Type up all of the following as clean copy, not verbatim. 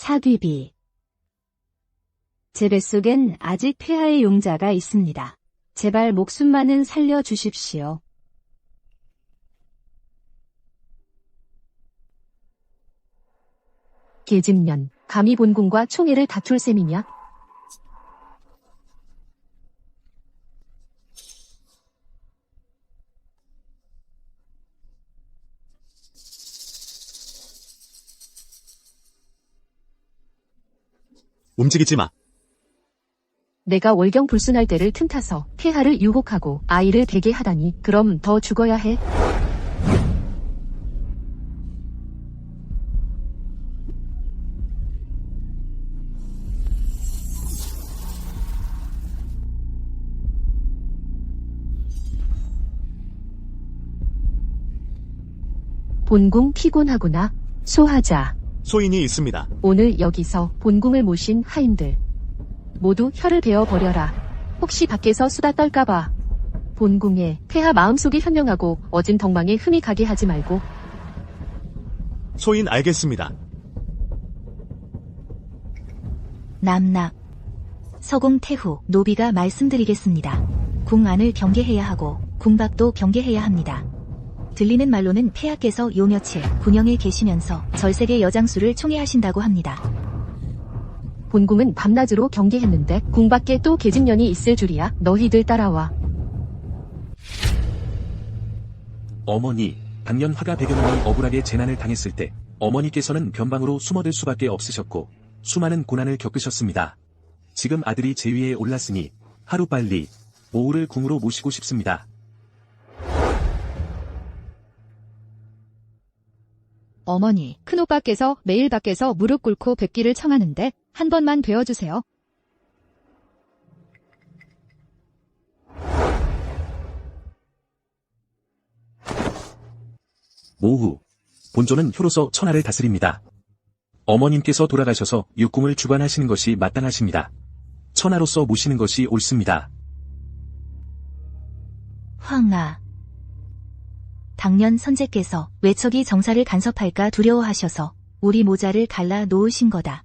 사귀비. 제 뱃속엔 아직 폐하의 용자가 있습니다. 제발 목숨만은 살려주십시오. 계집년, 감히 본궁과 총애를 다툴 셈이냐? 움직이지 마. 내가 월경불순할 때를 틈타서 폐하를 유혹하고 아이를 베게 하다니 그럼 더 죽어야 해? 본궁 피곤하구나. 소하자. 소인이 있습니다. 오늘 여기서 본궁을 모신 하인들 모두 혀를 베어버려라. 혹시 밖에서 수다 떨까봐. 본궁에 폐하 마음속이 현명하고 어진 덕망에 흠이 가게 하지 말고. 소인 알겠습니다. 남낙. 서공 태후 노비가 말씀드리겠습니다. 궁 안을 경계해야 하고 궁 밖도 경계해야 합니다. 들리는 말로는 폐하께서 요 며칠 군영에 계시면서 절세계 여장수를 총애하신다고 합니다. 본궁은 밤낮으로 경계했는데 궁 밖에 또 계집년이 있을 줄이야. 너희들 따라와. 어머니, 당년 화가 배경원이 억울하게 재난을 당했을 때 어머니께서는 변방으로 숨어들 수밖에 없으셨고 수많은 고난을 겪으셨습니다. 지금 아들이 제위에 올랐으니 하루빨리 모우를 궁으로 모시고 싶습니다. 어머니, 큰오빠께서 매일 밖에서 무릎 꿇고 뵙기를 청하는데 한 번만 뵈어주세요. 모후, 본조는 효로서 천하를 다스립니다. 어머님께서 돌아가셔서 육궁을 주관하시는 것이 마땅하십니다. 천하로서 모시는 것이 옳습니다. 황하. 당년 선제께서 외척이 정사를 간섭할까 두려워하셔서 우리 모자를 갈라 놓으신 거다.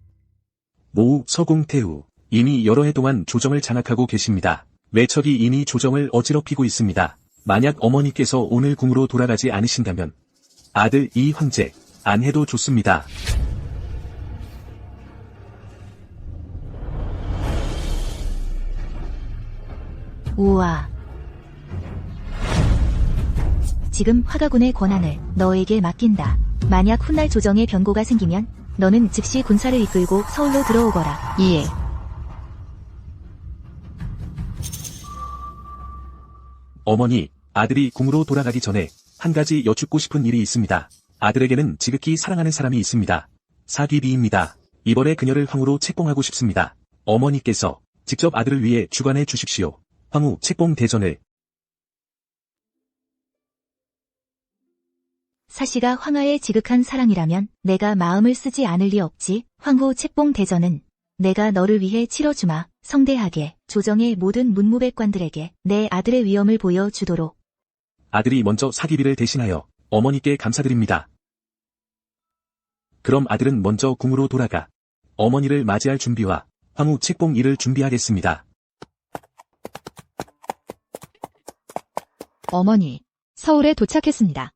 모우 서공태후, 이미 여러 해 동안 조정을 장악하고 계십니다. 외척이 이미 조정을 어지럽히고 있습니다. 만약 어머니께서 오늘 궁으로 돌아가지 않으신다면 아들 이 황제, 안 해도 좋습니다. 우와. 지금 화가군의 권한을 너에게 맡긴다. 만약 훗날 조정에 변고가 생기면 너는 즉시 군사를 이끌고 서울로 들어오거라. 이에. 어머니, 아들이 궁으로 돌아가기 전에 한 가지 여쭙고 싶은 일이 있습니다. 아들에게는 지극히 사랑하는 사람이 있습니다. 사귀비입니다. 이번에 그녀를 황후로 책봉하고 싶습니다. 어머니께서 직접 아들을 위해 주관해 주십시오. 황후 책봉 대전을. 사시가 황하의 지극한 사랑이라면 내가 마음을 쓰지 않을 리 없지. 황후 책봉 대전은 내가 너를 위해 치러주마. 성대하게 조정의 모든 문무백관들에게 내 아들의 위엄을 보여주도록. 아들이 먼저 사귀비를 대신하여 어머니께 감사드립니다. 그럼 아들은 먼저 궁으로 돌아가 어머니를 맞이할 준비와 황후 책봉 일을 준비하겠습니다. 어머니, 서울에 도착했습니다.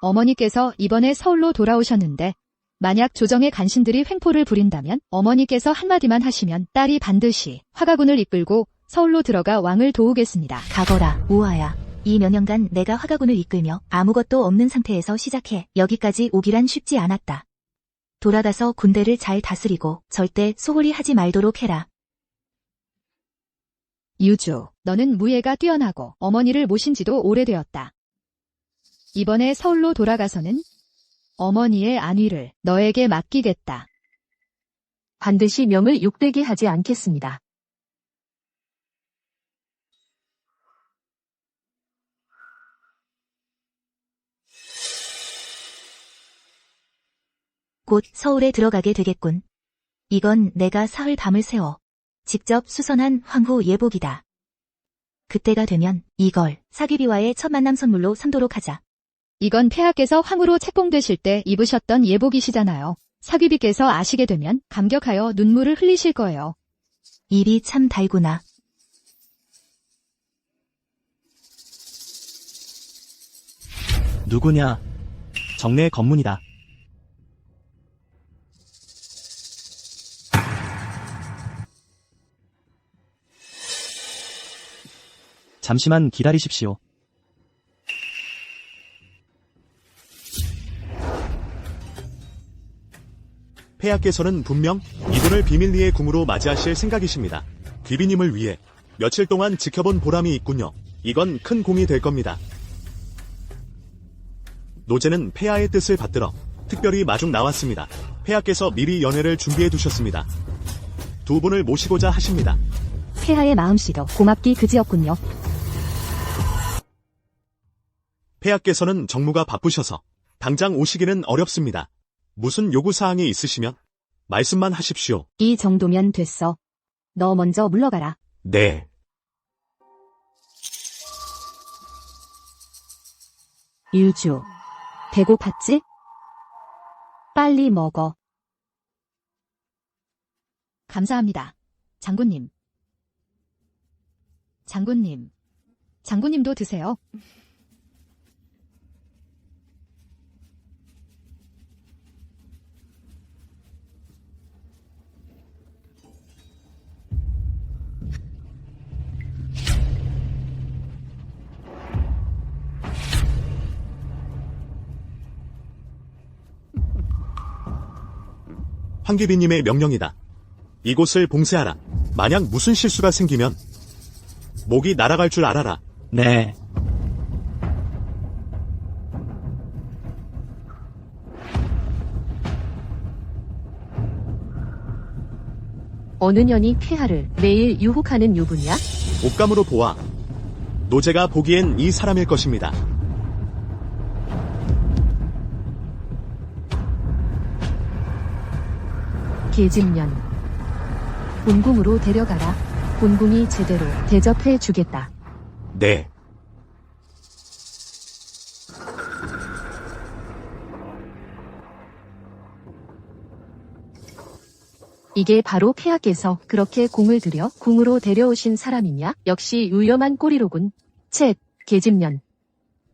어머니께서 이번에 서울로 돌아오셨는데 만약 조정의 간신들이 횡포를 부린다면 어머니께서 한마디만 하시면 딸이 반드시 화가군을 이끌고 서울로 들어가 왕을 도우겠습니다. 가거라, 우아야. 이 몇 년간 내가 화가군을 이끌며 아무것도 없는 상태에서 시작해 여기까지 오기란 쉽지 않았다. 돌아가서 군대를 잘 다스리고 절대 소홀히 하지 말도록 해라. 유주, 너는 무예가 뛰어나고 어머니를 모신 지도 오래되었다. 이번에 서울로 돌아가서는 어머니의 안위를 너에게 맡기겠다. 반드시 명을 욕되게 하지 않겠습니다. 곧 서울에 들어가게 되겠군. 이건 내가 사흘 밤을 새워 직접 수선한 황후 예복이다. 그때가 되면 이걸 사귀비와의 첫 만남 선물로 삼도록 하자. 이건 폐하께서 황후로 책봉되실 때 입으셨던 예복이시잖아요. 사귀비께서 아시게 되면 감격하여 눈물을 흘리실 거예요. 입이 참 달구나. 누구냐? 정례의 검문이다. 잠시만 기다리십시오. 폐하께서는 분명 이분을 비밀리에 궁으로 맞이하실 생각이십니다. 귀비님을 위해 며칠 동안 지켜본 보람이 있군요. 이건 큰 공이 될 겁니다. 노제는 폐하의 뜻을 받들어 특별히 마중 나왔습니다. 폐하께서 미리 연회를 준비해 두셨습니다. 두 분을 모시고자 하십니다. 폐하의 마음씨도 고맙기 그지없군요. 폐하께서는 정무가 바쁘셔서 당장 오시기는 어렵습니다. 무슨 요구사항이 있으시면 말씀만 하십시오. 이 정도면 됐어. 너 먼저 물러가라. 네. 유주, 배고팠지? 빨리 먹어. 감사합니다. 장군님. 장군님도 드세요. 황귀비님의 명령이다. 이곳을 봉쇄하라. 만약 무슨 실수가 생기면 목이 날아갈 줄 알아라. 네. 어느 년이 폐하를 매일 유혹하는 유부냐? 옷감으로 보아 노제가 보기엔 이 사람일 것입니다. 계집년. 본궁으로 데려가라. 본궁이 제대로 대접해 주겠다. 네. 이게 바로 폐하께서 그렇게 공을 들여 궁으로 데려오신 사람이냐? 역시 위험한 꼴이로군. 쳇, 계집년.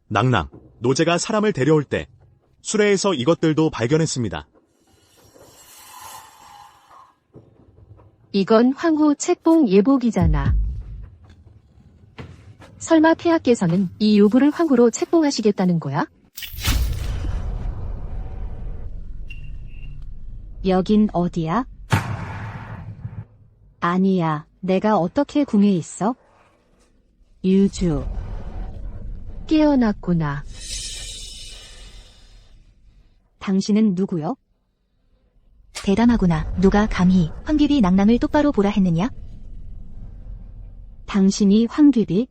낭낭. 노제가 사람을 데려올 때 수레에서 이것들도 발견했습니다. 이건 황후 책봉 예복이잖아. 설마 폐하께서는 이 유부를 황후로 책봉하시겠다는 거야? 여긴 어디야? 아니야, 내가 어떻게 궁에 있어? 유주, 깨어났구나. 당신은 누구요? 대담하구나. 누가 감히 황귀비 낭낭을 똑바로 보라 했느냐? 당신이 황귀비?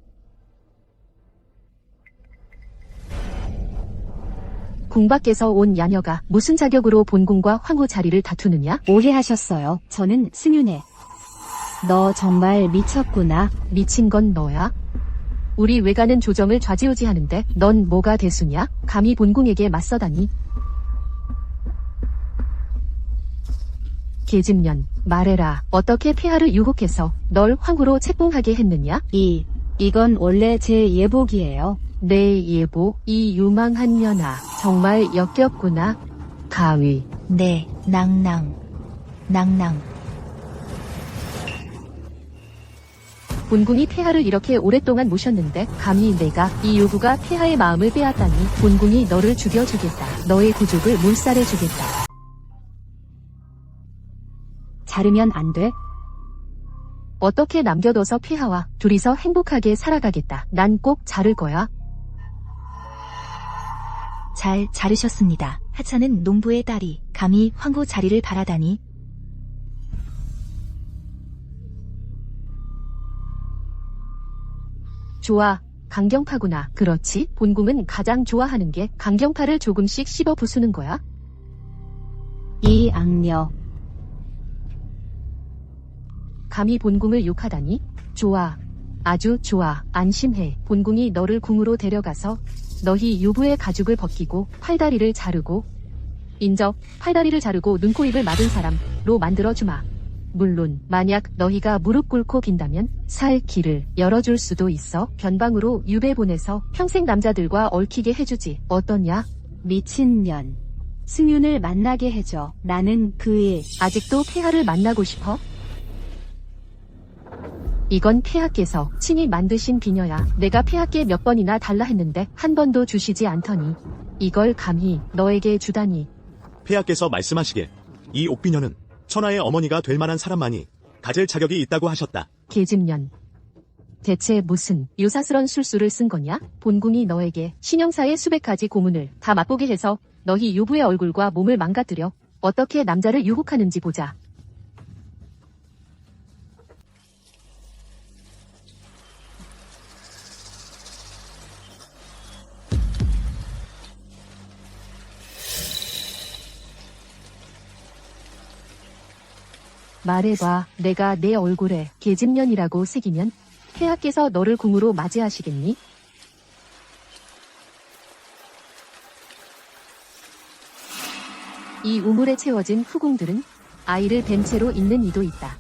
궁 밖에서 온 야녀가 무슨 자격으로 본궁과 황후 자리를 다투느냐? 오해하셨어요. 저는 승윤애. 너 정말 미쳤구나. 미친 건 너야? 우리 외가는 조정을 좌지우지하는데 넌 뭐가 대수냐? 감히 본궁에게 맞서다니. 계집년, 말해라. 어떻게 폐하를 유혹해서 널 황후로 책봉하게 했느냐? 이건 원래 제 예복이에요. 내 예복, 이 유망한 년아. 정말 역겹구나. 가위. 네, 낭낭. 본궁이 폐하를 이렇게 오랫동안 모셨는데 감히 내가 이 유부가 폐하의 마음을 빼앗다니 본궁이 너를 죽여주겠다. 너의 구족을 몰살해주겠다. 자르면 안 돼? 어떻게 남겨둬서 폐하와 둘이서 행복하게 살아가겠다. 난 꼭 자를 거야. 잘 자르셨습니다. 하찮은 농부의 딸이 감히 황후 자리를 바라다니. 좋아. 강경파구나. 그렇지. 본궁은 가장 좋아하는 게 강경파를 조금씩 씹어 부수는 거야. 이 악녀. 감히 본궁을 욕하다니? 좋아. 아주 좋아. 안심해. 본궁이 너를 궁으로 데려가서 너희 유부의 가죽을 벗기고 팔다리를 자르고 인적, 팔다리를 자르고 눈, 코, 입을 막은 사람로 만들어주마. 물론 만약 너희가 무릎 꿇고 빈다면 살 길을 열어줄 수도 있어. 변방으로 유배 보내서 평생 남자들과 얽히게 해주지. 어떠냐? 미친년. 승윤을 만나게 해줘. 나는 그 일. 아직도 폐하를 만나고 싶어? 이건 폐하께서 친히 만드신 비녀야. 내가 폐하께 몇 번이나 달라 했는데 한 번도 주시지 않더니 이걸 감히 너에게 주다니. 폐하께서 말씀하시길 이 옥비녀는 천하의 어머니가 될 만한 사람만이 가질 자격이 있다고 하셨다. 계집년. 대체 무슨 유사스런 술수를 쓴 거냐? 본궁이 너에게 신형사의 수백 가지 고문을 다 맛보게 해서 너희 유부의 얼굴과 몸을 망가뜨려 어떻게 남자를 유혹하는지 보자. 말해봐. 내가 내 얼굴에 계집년이라고 새기면 폐하께서 너를 궁으로 맞이하시겠니? 이 우물에 채워진 후궁들은 아이를 뱀 채로 있는 이도 있다.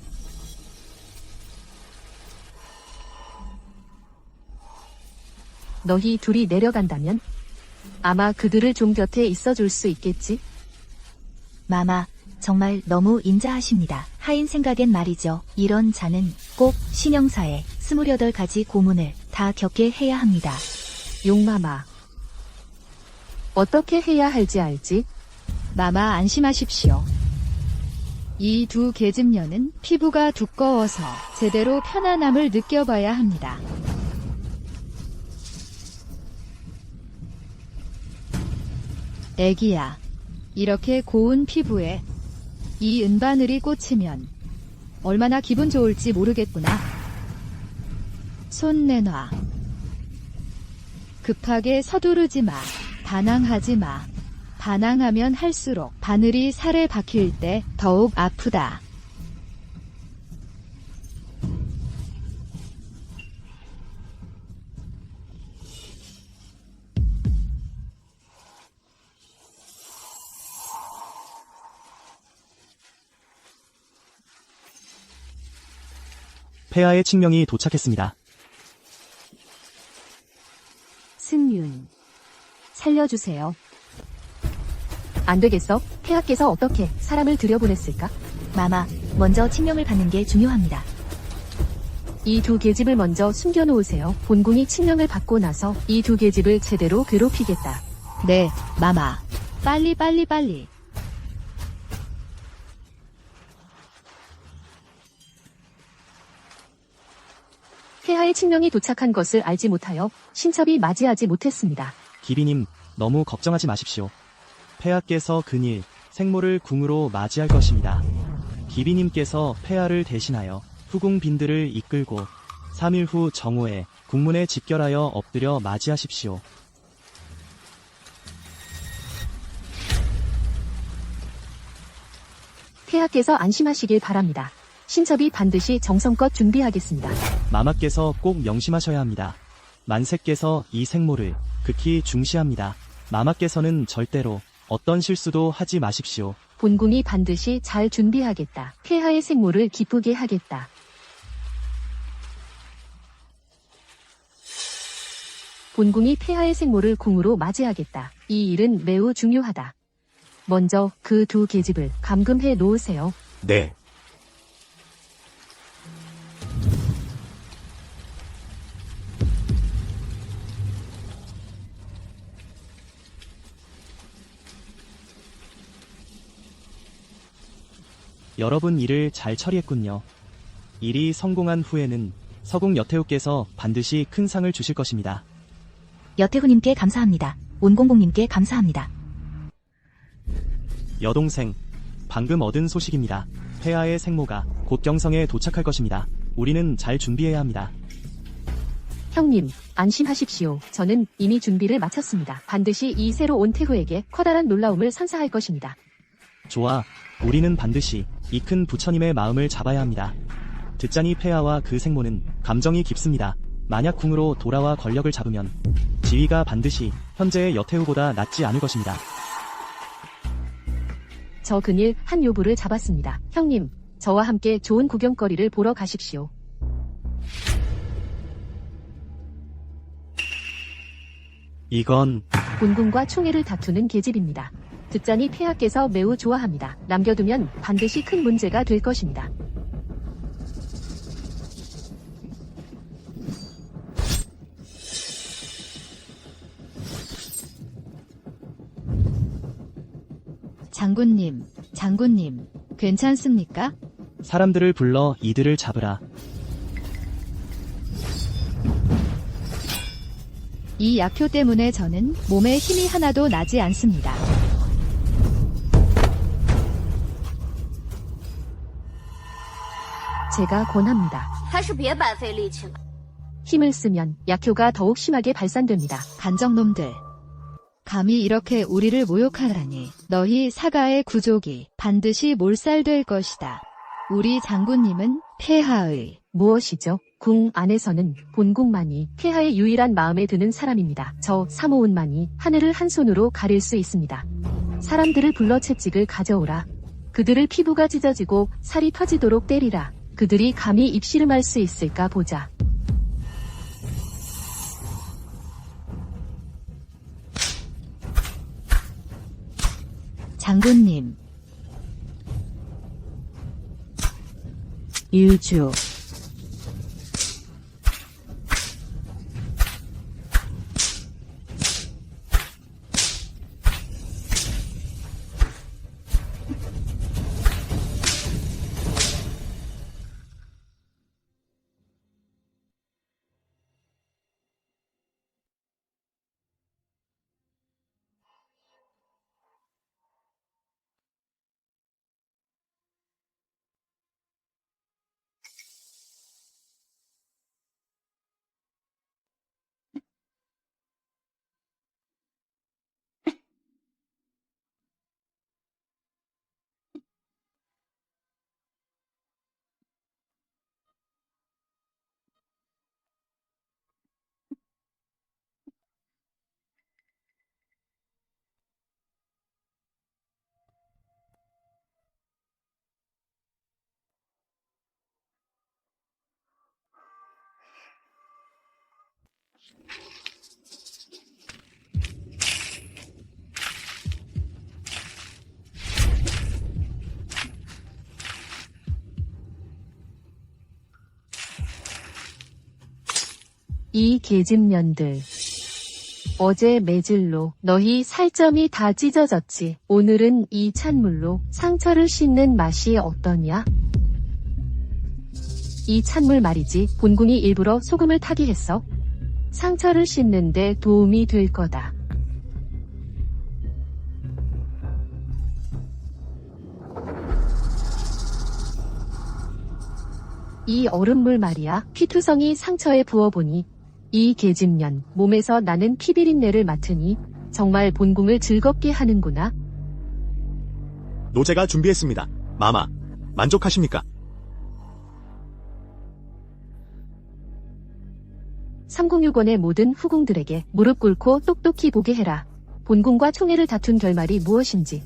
너희 둘이 내려간다면 아마 그들을 좀 곁에 있어줄 수 있겠지? 마마, 정말 너무 인자하십니다. 하인 생각엔 말이죠. 이런 자는 꼭 신형사의 28가지 고문을 다 겪게 해야 합니다. 용마마. 어떻게 해야 할지 알지? 마마 안심하십시오. 이 두 계집녀는 피부가 두꺼워서 제대로 편안함을 느껴봐야 합니다. 애기야, 이렇게 고운 피부에 이 은바늘이 꽂히면 얼마나 기분 좋을지 모르겠구나. 손 내놔. 급하게 서두르지 마. 반항하지 마. 반항하면 할수록 바늘이 살에 박힐 때 더욱 아프다. 폐하의 칙명이 도착했습니다. 승윤. 살려주세요. 안 되겠어. 폐하께서 어떻게 사람을 들여보냈을까? 마마, 먼저 칙명을 받는 게 중요합니다. 이 두 계집을 먼저 숨겨놓으세요. 본궁이 칙명을 받고 나서 이 두 계집을 제대로 괴롭히겠다. 네, 마마. 빨리. 폐하의 칙명이 도착한 것을 알지 못하여 신첩이 맞이하지 못했습니다. 기비님, 너무 걱정하지 마십시오. 폐하께서 근일 생모를 궁으로 맞이할 것입니다. 기비님께서 폐하를 대신하여 후궁 빈들을 이끌고 3일 후 정오에 궁문에 집결하여 엎드려 맞이하십시오. 폐하께서 안심하시길 바랍니다. 신첩이 반드시 정성껏 준비하겠습니다. 마마께서 꼭 명심하셔야 합니다. 만세께서 이 생모를 극히 중시합니다. 마마께서는 절대로 어떤 실수도 하지 마십시오. 본궁이 반드시 잘 준비하겠다. 폐하의 생모를 기쁘게 하겠다. 본궁이 폐하의 생모를 궁으로 맞이하겠다. 이 일은 매우 중요하다. 먼저 그 두 계집을 감금해 놓으세요. 네. 여러분 일을 잘 처리했군요. 일이 성공한 후에는 서궁 여태우께서 반드시 큰 상을 주실 것입니다. 여태후님께 감사합니다. 온공공님께 감사합니다. 여동생, 방금 얻은 소식입니다. 폐하의 생모가 곧 경성에 도착할 것입니다. 우리는 잘 준비해야 합니다. 형님, 안심하십시오. 저는 이미 준비를 마쳤습니다. 반드시 이 새로 온 태후에게 커다란 놀라움을 선사할 것입니다. 좋아, 우리는 반드시 이 큰 부처님의 마음을 잡아야 합니다. 듣자니 폐하와 그 생모는 감정이 깊습니다. 만약 궁으로 돌아와 권력을 잡으면 지위가 반드시 현재의 여태후보다 낫지 않을 것입니다. 저 근일 한 요부를 잡았습니다. 형님, 저와 함께 좋은 구경거리를 보러 가십시오. 이건 본궁과 총애를 다투는 계집입니다. 듣자니 폐하께서 매우 좋아합니다. 남겨두면 반드시 큰 문제가 될 것입니다. 장군님, 괜찮습니까? 사람들을 불러 이들을 잡으라. 이 약효 때문에 저는 몸에 힘이 하나도 나지 않습니다. 제가 권합니다. 还是别白费力气了。 힘을 쓰면 약효가 더욱 심하게 발산됩니다. 간정놈들. 감히 이렇게 우리를 모욕하다니. 너희 사가의 구족이 반드시 몰살될 것이다. 우리 장군님은 폐하의 무엇이죠? 궁 안에서는 본궁만이 폐하의 유일한 마음에 드는 사람입니다. 저 사모은만이 하늘을 한 손으로 가릴 수 있습니다. 사람들을 불러 채찍을 가져오라. 그들을 피부가 찢어지고 살이 터지도록 때리라. 그들이 감히 입씨름할 수 있을까 보자. 장군님. 일주. 이 계집년들. 어제 매질로 너희 살점이 다 찢어졌지. 오늘은 이 찬물로 상처를 씻는 맛이 어떠냐? 이 찬물 말이지. 본궁이 일부러 소금을 타게 했어. 상처를 씻는데 도움이 될 거다. 이 얼음물 말이야. 피투성이 상처에 부어보니 이 계집년 몸에서 나는 피비린내를 맡으니 정말 본궁을 즐겁게 하는구나. 노제가 준비했습니다. 마마, 만족하십니까? 삼궁유권의 모든 후궁들에게 무릎 꿇고 똑똑히 보게 해라. 본궁과 총애를 다툰 결말이 무엇인지.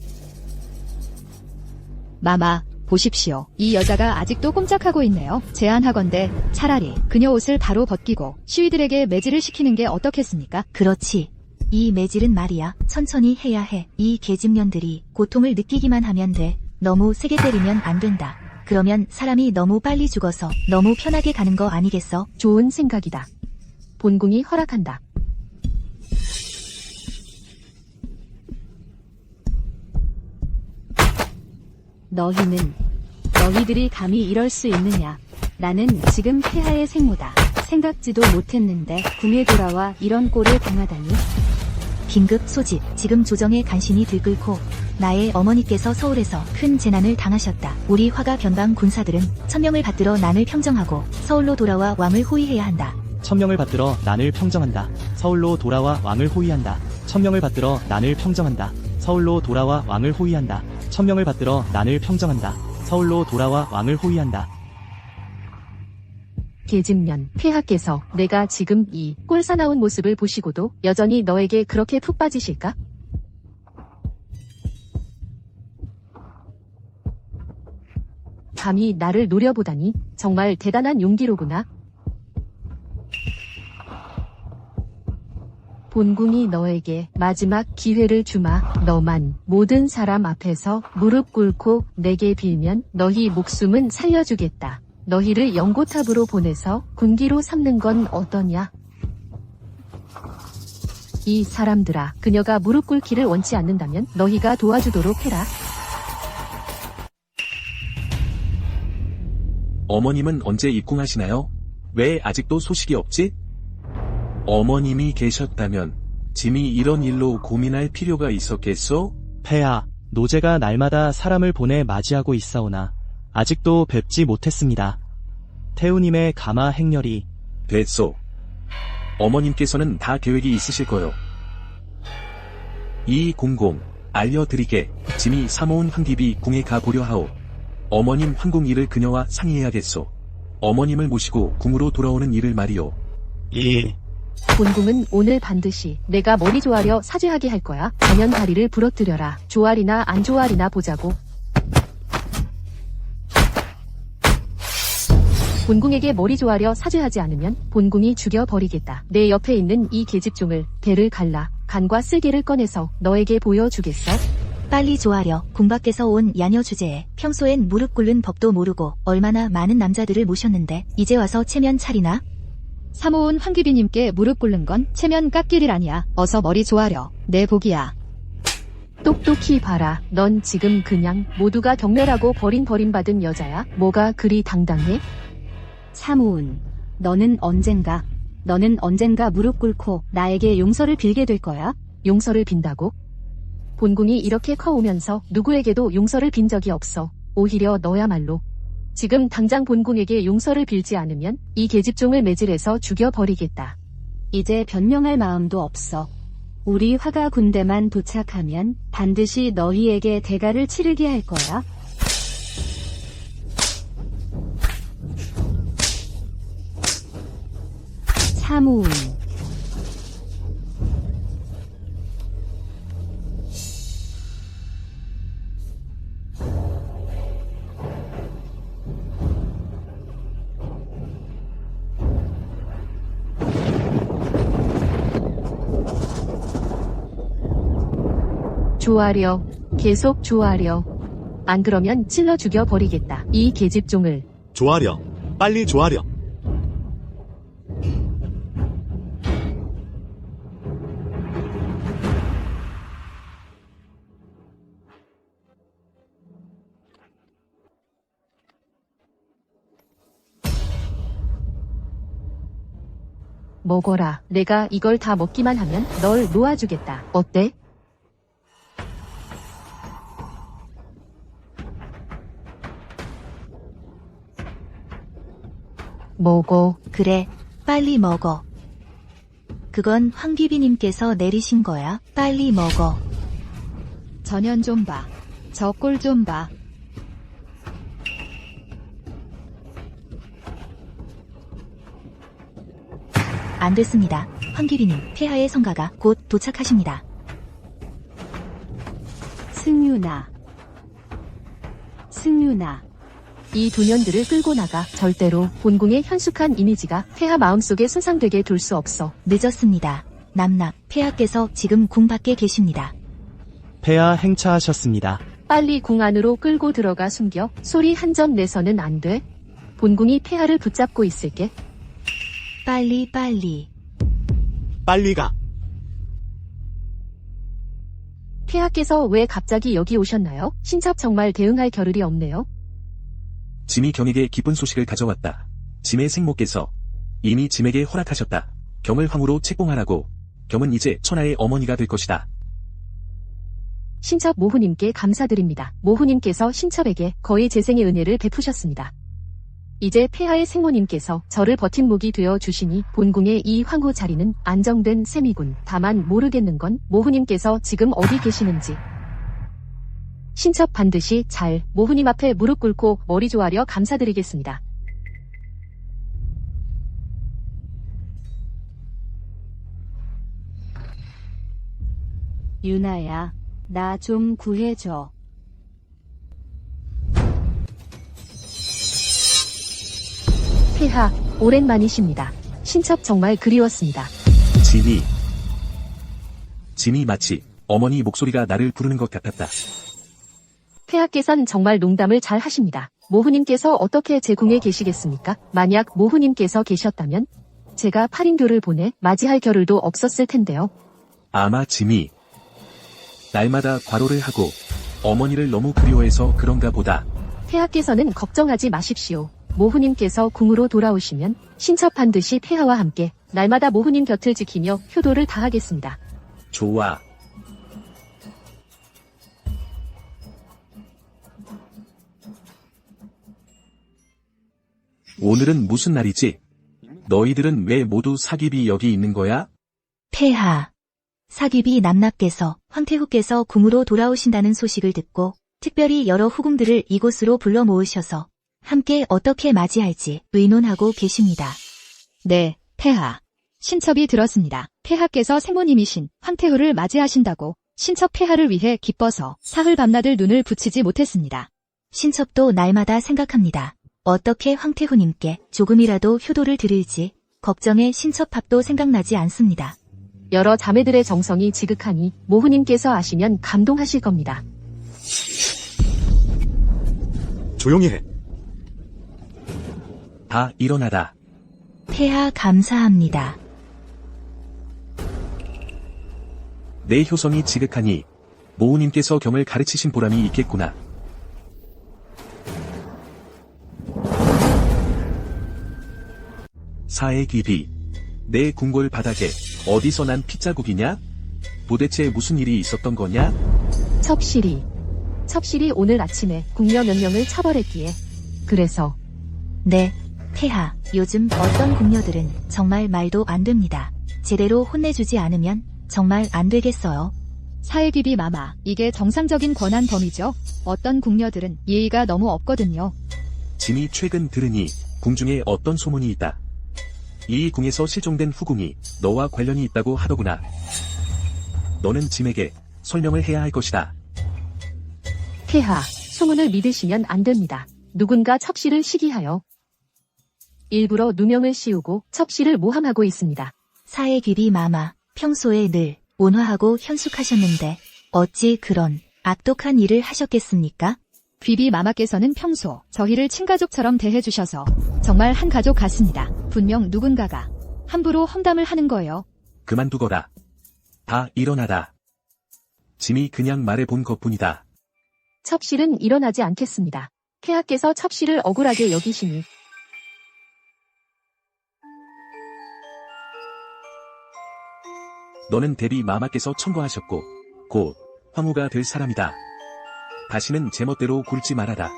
마마, 보십시오. 이 여자가 아직도 꼼짝하고 있네요. 제안하건대 차라리 그녀 옷을 바로 벗기고 시위들에게 매질을 시키는 게 어떻겠습니까? 그렇지. 이 매질은 말이야. 천천히 해야 해. 이 계집년들이 고통을 느끼기만 하면 돼. 너무 세게 때리면 안 된다. 그러면 사람이 너무 빨리 죽어서 너무 편하게 가는 거 아니겠어? 좋은 생각이다. 본궁이 허락한다. 너희들이 감히 이럴 수 있느냐. 나는 지금 폐하의 생모다. 생각지도 못했는데 궁에 돌아와 이런 꼴을 당하다니. 긴급 소집. 지금 조정에 간신히 들끓고 나의 어머니께서 서울에서 큰 재난을 당하셨다. 우리 화가 변방 군사들은 천명을 받들어 난을 평정하고 서울로 돌아와 왕을 호위해야 한다. 천명을 받들어 난을 평정한다. 서울로 돌아와 왕을 호위한다. 천명을 받들어 난을 평정한다. 서울로 돌아와 왕을 호위한다. 천명을 받들어 난을 평정한다. 서울로 돌아와 왕을 호위한다. 계집년, 폐하께서 내가 지금 이 꼴사나운 모습을 보시고도 여전히 너에게 그렇게 푹 빠지실까? 감히 나를 노려보다니 정말 대단한 용기로구나. 본궁이 너에게 마지막 기회를 주마. 너만 모든 사람 앞에서 무릎 꿇고 내게 빌면 너희 목숨은 살려주겠다. 너희를 연고탑으로 보내서 군기로 삼는 건 어떠냐? 이 사람들아, 그녀가 무릎 꿇기를 원치 않는다면 너희가 도와주도록 해라. 어머님은 언제 입궁하시나요? 왜 아직도 소식이 없지? 어머님이 계셨다면 짐이 이런 일로 고민할 필요가 있었겠소? 폐하, 노제가 날마다 사람을 보내 맞이하고 있사오나 아직도 뵙지 못했습니다. 태우님의 가마 행렬이 됐소. 어머님께서는 다 계획이 있으실 거요. 이공공 알려드리게. 짐이 사모은 황귀비 궁에 가보려 하오. 어머님 황궁 일을 그녀와 상의해야겠소. 어머님을 모시고 궁으로 돌아오는 일을 말이오. 이 본궁은 오늘 반드시 내가 머리 조아려 사죄하게 할 거야. 단연 다리를 부러뜨려라. 조아리나 안 조아리나 보자고. 본궁에게 머리 조아려 사죄하지 않으면 본궁이 죽여버리겠다. 내 옆에 있는 이 계집종을 배를 갈라 간과 쓸개를 꺼내서 너에게 보여주겠어. 빨리 조아려. 궁 밖에서 온 야녀 주제에 평소엔 무릎 꿇는 법도 모르고 얼마나 많은 남자들을 모셨는데 이제 와서 체면 차리나? 사모온 황귀비님께 무릎 꿇는 건 체면 깎일 일 아니야. 어서 머리 조아려. 내 복이야. 똑똑히 봐라. 넌 지금 그냥 모두가 경멸하고 버림받은 여자야. 뭐가 그리 당당해? 사모은, 너는 언젠가 무릎 꿇고 나에게 용서를 빌게 될 거야? 용서를 빈다고? 본궁이 이렇게 커오면서 누구에게도 용서를 빈 적이 없어. 오히려 너야말로. 지금 당장 본궁에게 용서를 빌지 않으면 이 계집종을 매질해서 죽여버리겠다. 이제 변명할 마음도 없어. 우리 화가 군대만 도착하면 반드시 너희에게 대가를 치르게 할 거야. 사모은, 조아려. 계속 조아려. 안 그러면 찔러 죽여버리겠다. 이 계집종을. 조아려. 빨리 조아려. 먹어라. 내가 이걸 다 먹기만 하면 널 놓아주겠다. 어때? 먹어. 그래, 빨리 먹어. 그건 황귀비님께서 내리신 거야. 빨리 먹어. 전현 좀 봐. 저 꼴 좀 봐. 안 됐습니다. 황귀비님, 폐하의 성가가 곧 도착하십니다. 승윤아. 이 두 년들을 끌고 나가. 절대로 본궁의 현숙한 이미지가 폐하 마음속에 손상되게 둘 수 없어. 늦었습니다. 남납, 폐하께서 지금 궁 밖에 계십니다. 폐하 행차하셨습니다. 빨리 궁 안으로 끌고 들어가 숨겨. 소리 한 점 내서는 안 돼. 본궁이 폐하를 붙잡고 있을게. 빨리. 빨리 가. 폐하께서 왜 갑자기 여기 오셨나요? 신첩 정말 대응할 겨를이 없네요. 짐이 경에게 기쁜 소식을 가져왔다. 짐의 생모께서 이미 짐에게 허락하셨다. 경을 황후로 책봉하라고. 경은 이제 천하의 어머니가 될 것이다. 신첩 모후님께 감사드립니다. 모후님께서 신첩에게 거의 재생의 은혜를 베푸셨습니다. 이제 폐하의 생모님께서 저를 버팀목이 되어 주시니 본궁의 이 황후 자리는 안정된 셈이군. 다만 모르겠는 건 모후님께서 지금 어디 계시는지. 신첩 반드시 잘 모후님 앞에 무릎 꿇고 머리 조아려 감사드리겠습니다. 유나야, 나 좀 구해줘. 폐하, 오랜만이십니다. 친척 정말 그리웠습니다. 짐이 마치 어머니 목소리가 나를 부르는 것 같았다. 폐하께선 정말 농담을 잘 하십니다. 모후님께서 어떻게 제 궁에 계시겠습니까? 만약 모후님께서 계셨다면 제가 8인교를 보내 맞이할 겨를도 없었을 텐데요. 아마 짐이 날마다 과로를 하고 어머니를 너무 그리워해서 그런가 보다. 폐하께서는 걱정하지 마십시오. 모후님께서 궁으로 돌아오시면 신첩 반드시 폐하와 함께 날마다 모후님 곁을 지키며 효도를 다하겠습니다. 좋아. 오늘은 무슨 날이지? 너희들은 왜 모두 사깁이 여기 있는 거야? 폐하. 사귀비 남납께서 황태후께서 궁으로 돌아오신다는 소식을 듣고 특별히 여러 후궁들을 이곳으로 불러 모으셔서 함께 어떻게 맞이할지 의논하고 계십니다. 네, 폐하. 신첩이 들었습니다. 폐하께서 생모님이신 황태후를 맞이하신다고 신첩 폐하를 위해 기뻐서 사흘 밤낮을 눈을 붙이지 못했습니다. 신첩도 날마다 생각합니다. 어떻게 황태후님께 조금이라도 효도를 드릴지 걱정에 신첩밥도 생각나지 않습니다. 여러 자매들의 정성이 지극하니 모후님께서 아시면 감동하실 겁니다. 조용히 해. 다 일어나다. 폐하 감사합니다. 내 효성이 지극하니 모우님께서 경을 가르치신 보람이 있겠구나. 사의 귀비. 내 궁궐 바닥에 어디서 난 핏자국이냐? 도대체 무슨 일이 있었던 거냐? 첩실이 오늘 아침에 궁녀 몇 명을 처벌했기에 그래서 네, 폐하. 요즘 어떤 궁녀들은 정말 말도 안 됩니다. 제대로 혼내주지 않으면 정말 안 되겠어요. 사회기비 마마, 이게 정상적인 권한 범위죠. 어떤 궁녀들은 예의가 너무 없거든요. 짐이 최근 들으니 궁중에 어떤 소문이 있다. 이 궁에서 실종된 후궁이 너와 관련이 있다고 하더구나. 너는 짐에게 설명을 해야 할 것이다. 폐하, 소문을 믿으시면 안 됩니다. 누군가 첩실을 시기하여 일부러 누명을 씌우고 첩실을 모함하고 있습니다. 사의 귀비 마마, 평소에 늘 온화하고 현숙하셨는데 어찌 그런 악독한 일을 하셨겠습니까? 귀비 마마께서는 평소 저희를 친가족처럼 대해주셔서 정말 한 가족 같습니다. 분명 누군가가 함부로 험담을 하는 거예요. 그만두거라. 다 일어나다. 짐이 그냥 말해본 것뿐이다. 첩실은 일어나지 않겠습니다. 폐하께서 첩실을 억울하게 여기시니 너는 대비 마마께서 청거하셨고 곧 황후가 될 사람이다. 다시는 제멋대로 굴지 말아라.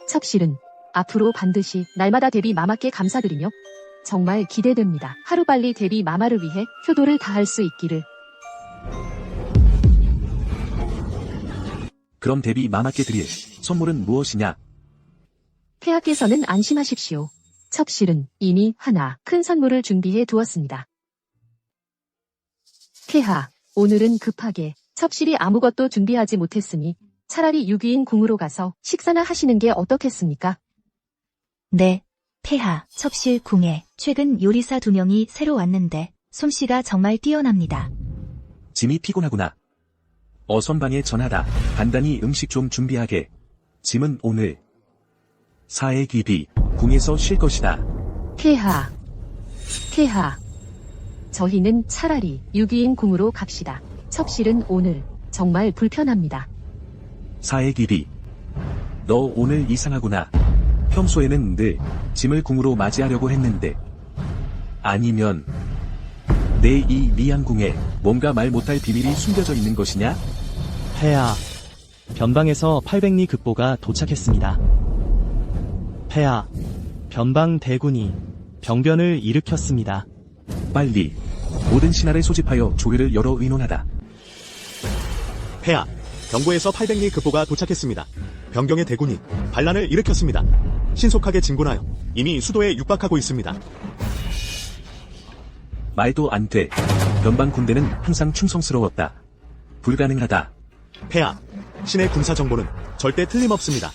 첩실은 앞으로 반드시 날마다 대비 마마께 감사드리며 정말 기대됩니다. 하루빨리 대비 마마를 위해 효도를 다할 수 있기를. 그럼 대비 마마께 드릴 선물은 무엇이냐? 폐하께서는 안심하십시오. 첩실은 이미 하나 큰 선물을 준비해 두었습니다. 폐하, 오늘은 급하게 첩실이 아무것도 준비하지 못했으니 차라리 유기인 궁으로 가서 식사나 하시는 게 어떻겠습니까? 네, 폐하. 첩실 궁에 최근 요리사 2명이 새로 왔는데 솜씨가 정말 뛰어납니다. 짐이 피곤하구나. 어선방에 전하다. 간단히 음식 좀 준비하게. 짐은 오늘 사의 귀비 궁에서 쉴 것이다. 폐하, 저희는 차라리 유기인 궁으로 갑시다. 첩실은 오늘 정말 불편합니다. 사의 귀비. 너 오늘 이상하구나. 평소에는 늘 짐을 궁으로 맞이하려고 했는데 아니면 내 이 미양궁에 뭔가 말 못할 비밀이 숨겨져 있는 것이냐? 폐하. 변방에서 800리 급보가 도착했습니다. 폐하. 변방 대군이 병변을 일으켰습니다. 빨리 모든 신하를 소집하여 조회를 열어 의논하다. 폐하, 병고에서 800리 급보가 도착했습니다. 병경의 대군이 반란을 일으켰습니다. 신속하게 진군하여 이미 수도에 육박하고 있습니다. 말도 안 돼. 변방 군대는 항상 충성스러웠다. 불가능하다. 폐하, 신의 군사 정보는 절대 틀림없습니다.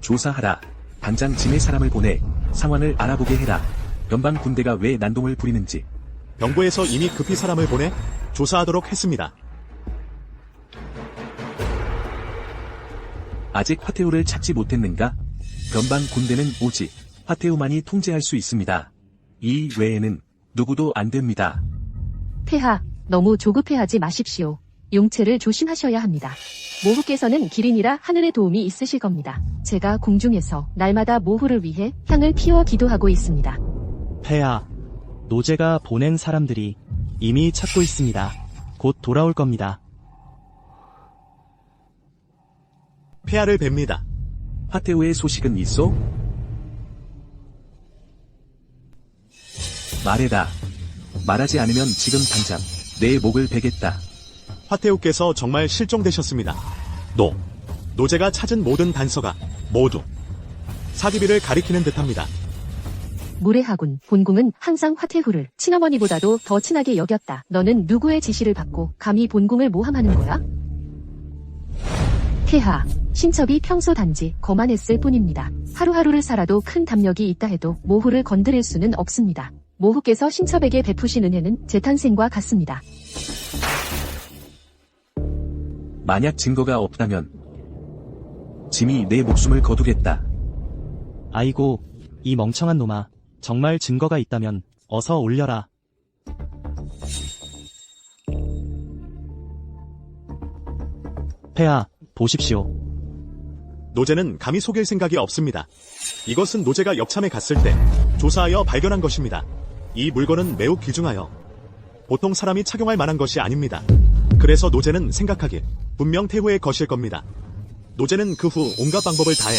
조사하라. 당장 짐의 사람을 보내 상황을 알아보게 해라. 변방 군대가 왜 난동을 부리는지. 병고에서 이미 급히 사람을 보내 조사하도록 했습니다. 아직 화태우를 찾지 못했는가? 변방 군대는 오직 화태우만이 통제할 수 있습니다. 이 외에는 누구도 안 됩니다. 폐하, 너무 조급해하지 마십시오. 용체를 조심하셔야 합니다. 모후께서는 기린이라 하늘의 도움이 있으실 겁니다. 제가 공중에서 날마다 모후를 위해 향을 피워 기도하고 있습니다. 폐하, 노제가 보낸 사람들이 이미 찾고 있습니다. 곧 돌아올 겁니다. 폐하를 뵙니다. 화태우의 소식은 있어? 말해라. 말하지 않으면 지금 당장 내 목을 베겠다. 화태우께서 정말 실종되셨습니다. 노제가 찾은 모든 단서가 모두 사기비를 가리키는 듯합니다. 무례하군. 본궁은 항상 화태후를 친어머니보다도 더 친하게 여겼다. 너는 누구의 지시를 받고 감히 본궁을 모함하는 거야? 폐하, 신첩이 평소 단지 거만했을 뿐입니다. 하루하루를 살아도 큰 담력이 있다 해도 모후를 건드릴 수는 없습니다. 모후께서 신첩에게 베푸신 은혜는 재탄생과 같습니다. 만약 증거가 없다면 짐이 내 목숨을 거두겠다. 아이고, 이 멍청한 놈아. 정말 증거가 있다면 어서 올려라. 폐하, 보십시오. 노제는 감히 속일 생각이 없습니다. 이것은 노제가 역참에 갔을 때 조사하여 발견한 것입니다. 이 물건은 매우 귀중하여 보통 사람이 착용할 만한 것이 아닙니다. 그래서 노제는 생각하길 분명 태후의 것일 겁니다. 노제는 그 후 온갖 방법을 다해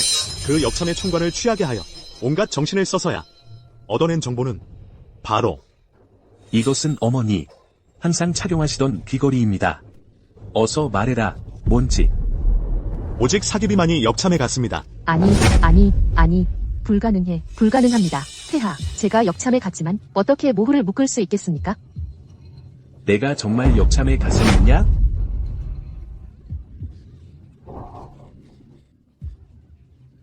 그 역참의 총괄을 취하게 하여 온갖 정신을 써서야 얻어낸 정보는 바로 이것은 어머니 항상 착용하시던 귀걸이입니다. 어서 말해라. 뭔지. 오직 사기비만이 역참에 갔습니다. 아니. 불가능해. 불가능합니다. 폐하, 제가 역참에 갔지만 어떻게 모후를 묶을 수 있겠습니까? 내가 정말 역참에 갔었느냐?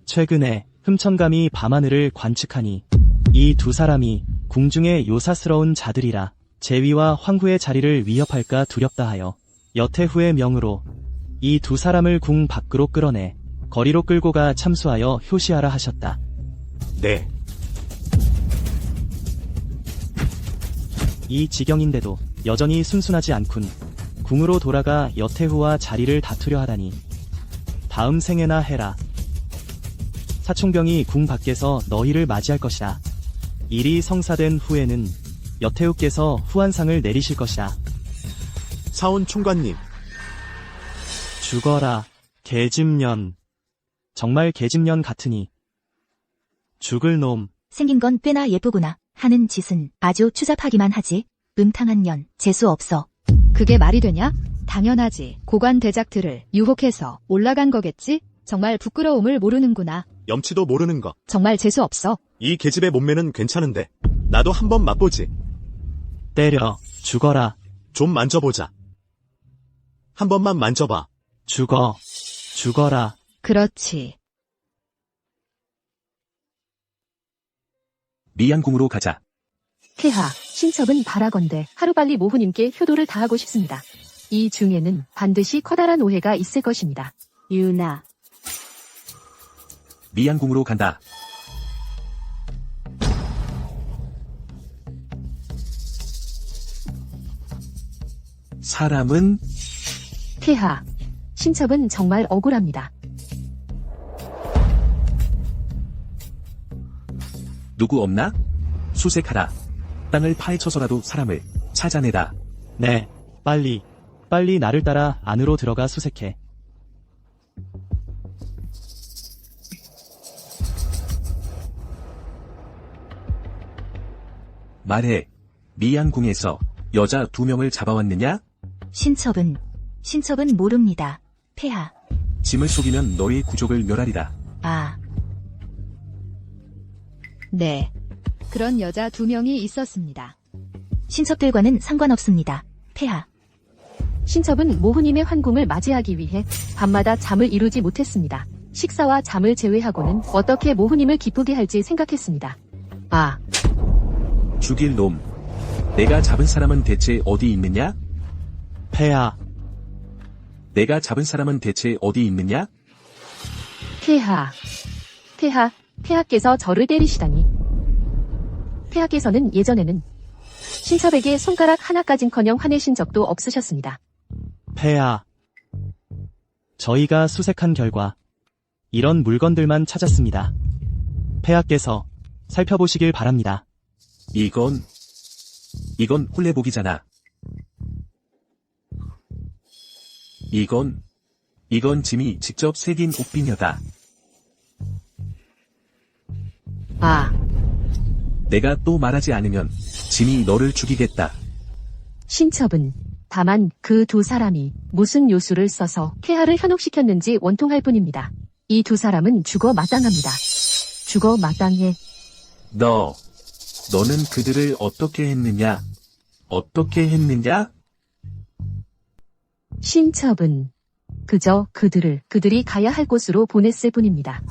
최근에 흠천감이 밤하늘을 관측하니 이 두 사람이 궁중의 요사스러운 자들이라 제위와 황후의 자리를 위협할까 두렵다 하여 여태후의 명으로 이 두 사람을 궁 밖으로 끌어내 거리로 끌고 가 참수하여 효시하라 하셨다. 네, 이 지경인데도 여전히 순순하지 않군. 궁으로 돌아가 여태후와 자리를 다투려 하다니. 다음 생에나 해라. 사총병이 궁 밖에서 너희를 맞이할 것이다. 일이 성사된 후에는 여태후께서 후한상을 내리실 것이다. 사원 총관님. 죽어라, 개집년. 정말 개집년 같으니. 죽을 놈. 생긴 건 꽤나 예쁘구나. 하는 짓은 아주 추잡하기만 하지. 음탕한 년, 재수 없어. 그게 말이 되냐? 당연하지. 고관 대작들을 유혹해서 올라간 거겠지? 정말 부끄러움을 모르는구나. 염치도 모르는 것. 정말 재수 없어. 이 계집의 몸매는 괜찮은데 나도 한번 맛보지. 때려. 죽어라. 좀 만져보자. 한 번만 만져봐. 죽어. 죽어라. 그렇지. 미양궁으로 가자. 폐하, 신첩은 바라건대 하루빨리 모후님께 효도를 다하고 싶습니다. 이 중에는 반드시 커다란 오해가 있을 것입니다. 유나, 미양궁으로 간다. 사람은 폐하, 신첩은 정말 억울합니다. 누구 없나? 수색하라. 땅을 파헤쳐서라도 사람을 찾아내다. 네, 빨리 나를 따라 안으로 들어가 수색해. 말해. 미양궁에서 여자 2명을 잡아왔느냐? 신첩은 모릅니다. 폐하. 짐을 속이면 너의 구족을 멸하리라. 아, 네. 그런 여자 2명이 있었습니다. 신첩들과는 상관없습니다. 폐하. 신첩은 모후님의 환궁을 맞이하기 위해 밤마다 잠을 이루지 못했습니다. 식사와 잠을 제외하고는 어떻게 모후님을 기쁘게 할지 생각했습니다. 아, 죽일 놈. 내가 잡은 사람은 대체 어디 있느냐? 폐하, 내가 잡은 사람은 대체 어디 있느냐? 폐하께서 저를 때리시다니. 폐하께서는 예전에는 신첩에게 손가락 하나까진커녕 화내신 적도 없으셨습니다. 폐하. 저희가 수색한 결과 이런 물건들만 찾았습니다. 폐하께서 살펴보시길 바랍니다. 이건 홀레복이잖아. 이건 짐이 직접 새긴 옥비녀다. 아, 내가 또 말하지 않으면 짐이 너를 죽이겠다. 신첩은 다만 그 두 사람이 무슨 요술을 써서 폐하를 현혹시켰는지 원통할 뿐입니다. 이 두 사람은 죽어 마땅합니다. 죽어 마땅해. 너는 그들을 어떻게 했느냐? 어떻게 했느냐? 신첩은 그저 그들이 가야 할 곳으로 보냈을 뿐입니다.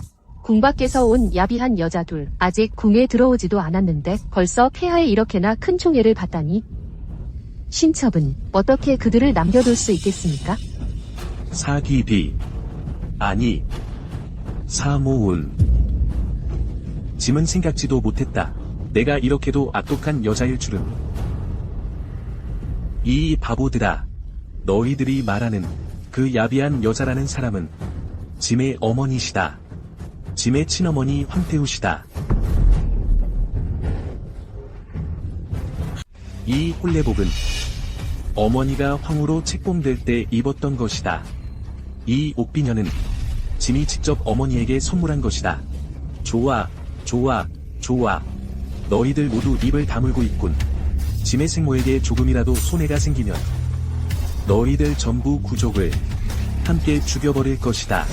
궁 밖에서 온 야비한 여자 둘, 아직 궁에 들어오지도 않았는데 벌써 폐하에 이렇게나 큰 총애를 받다니. 신첩은 어떻게 그들을 남겨둘 수 있겠습니까? 사귀비. 아니, 사모운. 짐은 생각지도 못했다. 내가 이렇게도 악독한 여자일 줄은. 이 바보들아. 너희들이 말하는 그 야비한 여자라는 사람은 짐의 어머니시다. 짐의 친어머니 황태우시다. 이 홀레복은 어머니가 황후로 책봉될 때 입었던 것이다. 이 옥비녀는 짐이 직접 어머니에게 선물한 것이다. 좋아. 너희들 모두 입을 다물고 있군. 짐의 생모에게 조금이라도 손해가 생기면 너희들 전부 구족을 함께 죽여버릴 것이다.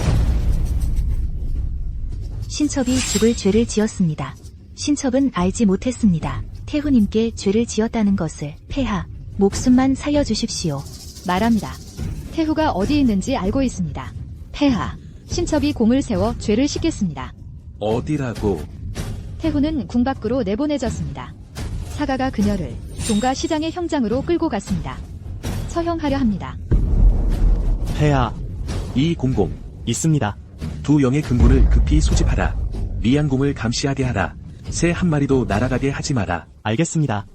신첩이 죽을 죄를 지었습니다. 신첩은 알지 못했습니다. 태후님께 죄를 지었다는 것을. 폐하, 목숨만 살려주십시오. 말합니다. 태후가 어디 있는지 알고 있습니다. 폐하, 신첩이 공을 세워 죄를 씻겠습니다. 어디라고? 태후는 궁 밖으로 내보내졌습니다. 사가가 그녀를 종가 시장의 형장으로 끌고 갔습니다. 처형하려 합니다. 폐하, 이 공공. 있습니다. 두 영의 금고를 급히 소집하라. 미양공을 감시하게 하라. 새 한 마리도 날아가게 하지 마라. 알겠습니다.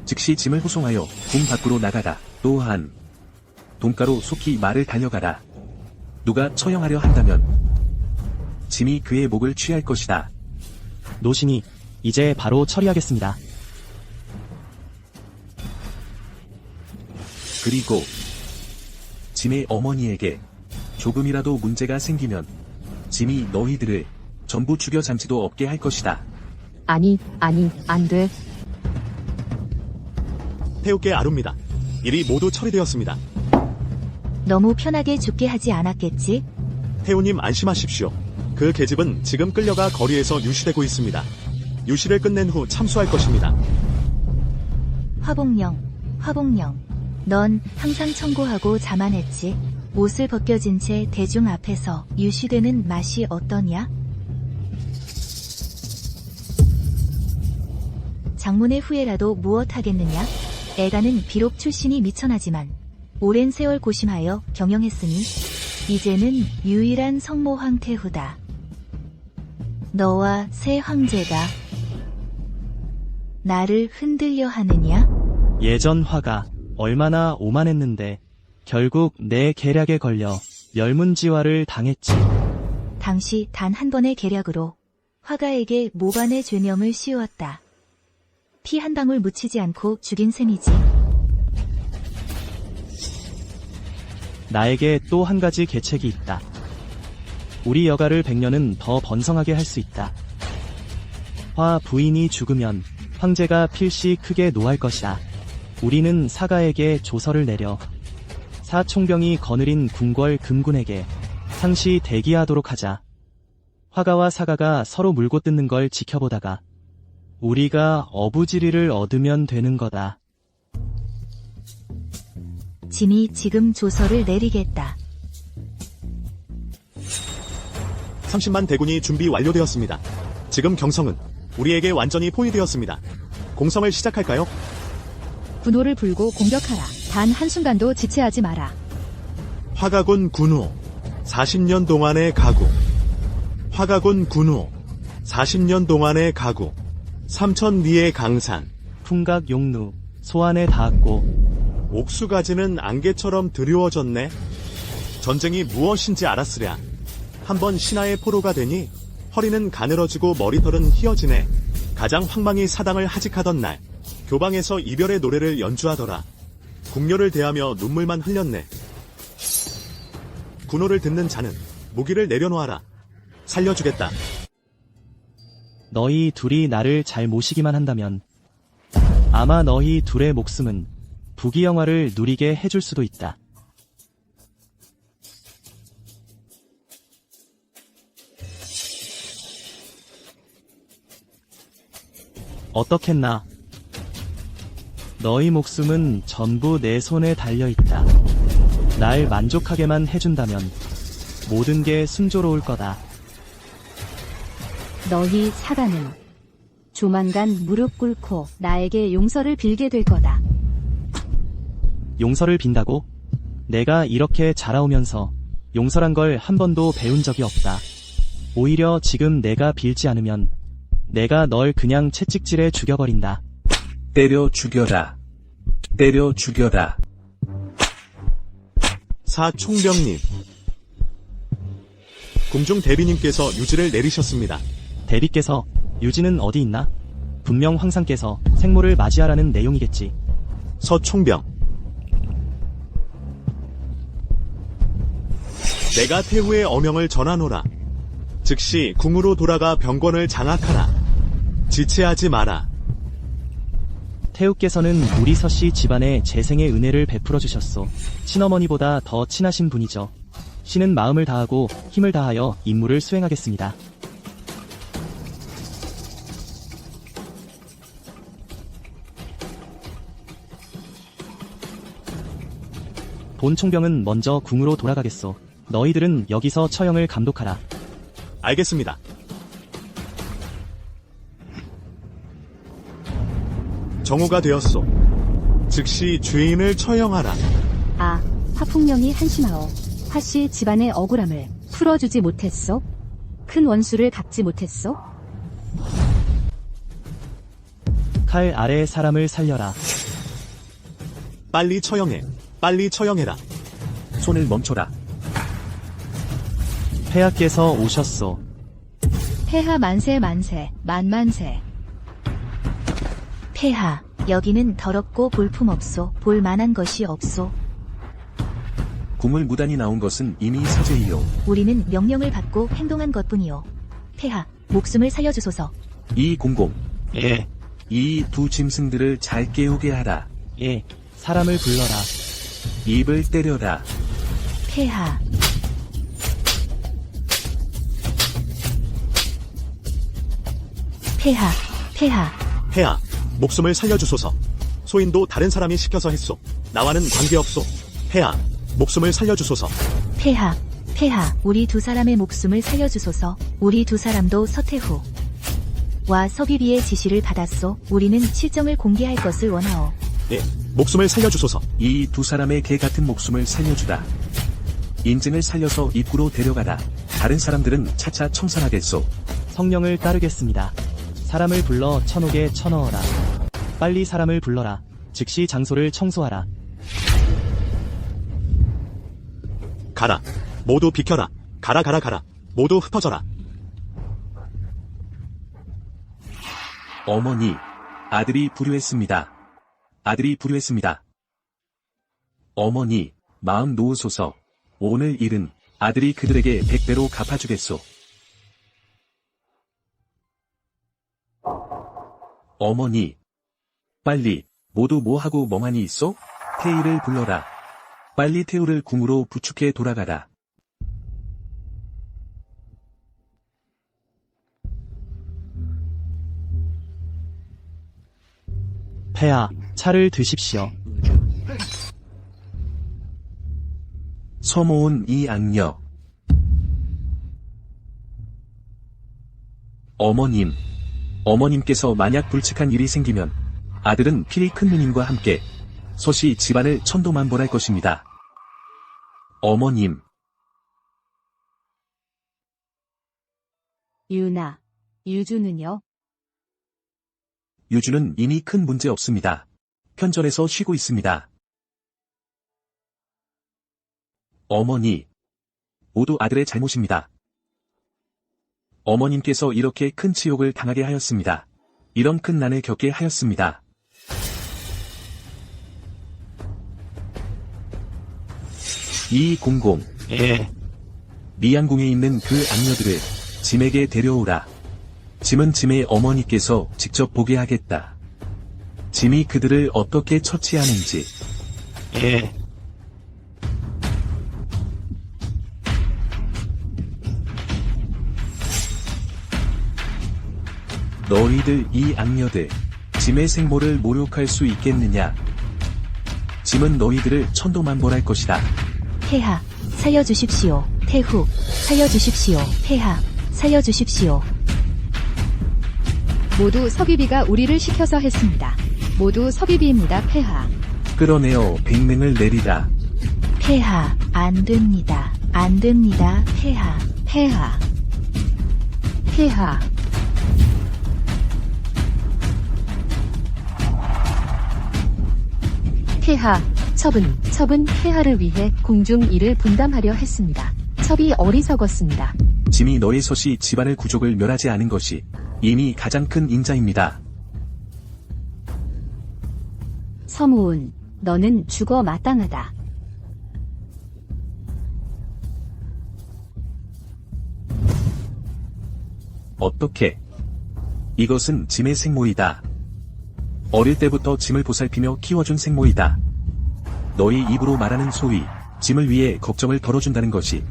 즉시 짐을 호송하여 궁 밖으로 나가라. 또한 돈가로 속히 말을 달려가라. 누가 처형하려 한다면 짐이 그의 목을 취할 것이다. 노신이 이제 바로 처리하겠습니다. 그리고 짐의 어머니에게 조금이라도 문제가 생기면 짐이 너희들을 전부 죽여 잠시도 없게 할 것이다. 아니, 안 돼. 태우께 아룹니다. 일이 모두 처리되었습니다. 너무 편하게 죽게 하지 않았겠지? 태우님 안심하십시오. 그 계집은 지금 끌려가 거리에서 유시되고 있습니다. 유시를 끝낸 후 참수할 것입니다. 화복령. 넌 항상 청고하고 자만했지. 옷을 벗겨진 채 대중 앞에서 유시되는 맛이 어떠냐? 장문의 후회라도 무엇하겠느냐? 애가는 비록 출신이 미천하지만 오랜 세월 고심하여 경영했으니 이제는 유일한 성모 황태후다. 너와 새 황제가 나를 흔들려 하느냐? 예전 화가 얼마나 오만했는데 결국 내 계략에 걸려 멸문지화를 당했지. 당시 단 한 번의 계략으로 화가에게 모반의 죄명을 씌웠다. 피 한 방울 묻히지 않고 죽인 셈이지. 나에게 또 한 가지 계책이 있다. 우리 여가를 100년은 더 번성하게 할 수 있다. 화 부인이 죽으면 황제가 필시 크게 노할 것이다. 우리는 사가에게 조서를 내려 사총병이 거느린 궁궐 금군에게 상시 대기하도록 하자. 화가와 사가가 서로 물고 뜯는 걸 지켜보다가 우리가 어부지리를 얻으면 되는 거다. 짐이 지금 조서를 내리겠다. 30만 대군이 준비 완료되었습니다. 지금 경성은 우리에게 완전히 포위되었습니다. 공성을 시작할까요? 분호를 불고 공격하라. 단 한순간도 지체하지 마라. 화가군 군호 40년 동안의 가구. 화가군 군호 40년 동안의 가구. 삼천리의 강산. 풍각 용루, 소안에 닿았고, 옥수가지는 안개처럼 드리워졌네. 전쟁이 무엇인지 알았으랴. 한번 신하의 포로가 되니 허리는 가늘어지고 머리털은 휘어지네. 가장 황망히 사당을 하직하던 날 교방에서 이별의 노래를 연주하더라. 궁녀를 대하며 눈물만 흘렸네. 군호를 듣는 자는 무기를 내려놓아라. 살려주겠다. 너희 둘이 나를 잘 모시기만 한다면 아마 너희 둘의 목숨은 부귀영화를 누리게 해줄 수도 있다. 어떻겠나? 너희 목숨은 전부 내 손에 달려있다. 날 만족하게만 해준다면 모든 게 순조로울 거다. 너희 사단은 조만간 무릎 꿇고 나에게 용서를 빌게 될 거다. 용서를 빈다고? 내가 이렇게 자라오면서 용서란 걸 한 번도 배운 적이 없다. 오히려 지금 내가 빌지 않으면 내가 널 그냥 채찍질해 죽여버린다. 때려 죽여라. 때려 죽여라. 사총병님. 궁중 대비님께서 유지를 내리셨습니다. 대비께서 유지는 어디 있나? 분명 황상께서 생모를 맞이하라는 내용이겠지. 서총병. 내가 태후의 어명을 전하노라. 즉시 궁으로 돌아가 병권을 장악하라. 지체하지 마라. 태우께서는 우리 서씨 집안에 재생의 은혜를 베풀어 주셨소. 친어머니보다 더 친하신 분이죠. 신은 마음을 다하고 힘을 다하여 임무를 수행하겠습니다. 본 총병은 먼저 궁으로 돌아가겠소. 너희들은 여기서 처형을 감독하라. 알겠습니다. 정오가 되었소. 즉시 죄인을 처형하라. 아, 화풍령이 한심하오. 화씨 집안의 억울함을 풀어주지 못했소? 큰 원수를 갚지 못했소? 칼 아래의 사람을 살려라. 빨리 처형해. 빨리 처형해라. 손을 멈춰라. 폐하께서 오셨소. 폐하 만세 만세, 만만세. 폐하, 여기는 더럽고 볼품없소. 볼 만한 것이 없소. 궁을 무단히 나온 것은 이미 사죄이요. 우리는 명령을 받고 행동한 것뿐이요. 폐하, 목숨을 살려주소서. 이공공. 예, 이 두 짐승들을 잘 깨우게 하라. 예, 사람을 불러라. 입을 때려라. 폐하. 폐하, 폐하. 폐하, 목숨을 살려주소서. 소인도 다른 사람이 시켜서 했소. 나와는 관계없소. 폐하, 목숨을 살려주소서. 폐하, 폐하. 우리 두 사람의 목숨을 살려주소서. 우리 두 사람도 서태후 와 서비비의 지시를 받았소. 우리는 실정을 공개할 것을 원하오. 예, 목숨을 살려주소서. 이 두 사람의 개 같은 목숨을 살려주라. 인증을 살려서 입구로 데려가라. 다른 사람들은 차차 청산하겠소. 성령을 따르겠습니다. 사람을 불러 천옥에 쳐넣어라. 빨리 사람을 불러라. 즉시 장소를 청소하라. 가라. 모두 비켜라. 가라 가라 가라. 모두 흩어져라. 어머니, 아들이 불효했습니다. 아들이 불효했습니다. 어머니, 마음 놓으소서. 오늘 일은 아들이 그들에게 100배로 갚아주겠소. 어머니, 빨리, 모두 뭐하고 멍하니 있소? 태희를 불러라. 빨리 태우를 궁으로 부축해 돌아가라. 폐하, 차를 드십시오. 서모은 이 악녀. 어머님께서 만약 불측한 일이 생기면 아들은 필히 큰 누님과 함께 서시 집안을 천도만볼할 것입니다. 어머님, 유나, 유주는요? 유주는 이미 큰 문제 없습니다. 편전에서 쉬고 있습니다. 어머니, 모두 아들의 잘못입니다. 어머님께서 이렇게 큰 치욕을 당하게 하였습니다. 이런 큰 난을 겪게 하였습니다. 이공공. 미양궁에 있는 그 악녀들을 짐에게 데려오라. 짐은 짐의 어머니께서 직접 보게 하겠다. 짐이 그들을 어떻게 처치하는지. 너희들 이 악녀들, 짐의 생모를 모욕할 수 있겠느냐? 짐은 너희들을 천도만볼할 것이다. 폐하, 살려주십시오. 태후, 살려주십시오. 폐하, 살려주십시오. 모두 서기비가 우리를 시켜서 했습니다. 모두 서기비입니다, 폐하. 끌어내어 백명을 내리라. 폐하, 안 됩니다. 안 됩니다. 폐하, 폐하. 폐하. 폐하, 첩은 폐하를 위해 궁중 일을 분담하려 했습니다. 첩이 어리석었습니다. 짐이 너의 서시 집안의 구족을 멸하지 않은 것이 이미 가장 큰 인자입니다. 서무운, 너는 죽어 마땅하다. 어떻게? 이것은 짐의 생모이다. 어릴 때부터 짐을 보살피며 키워준 생모이다. 너희 입으로 말하는 소위 짐을 위해 걱정을 덜어준다는 것이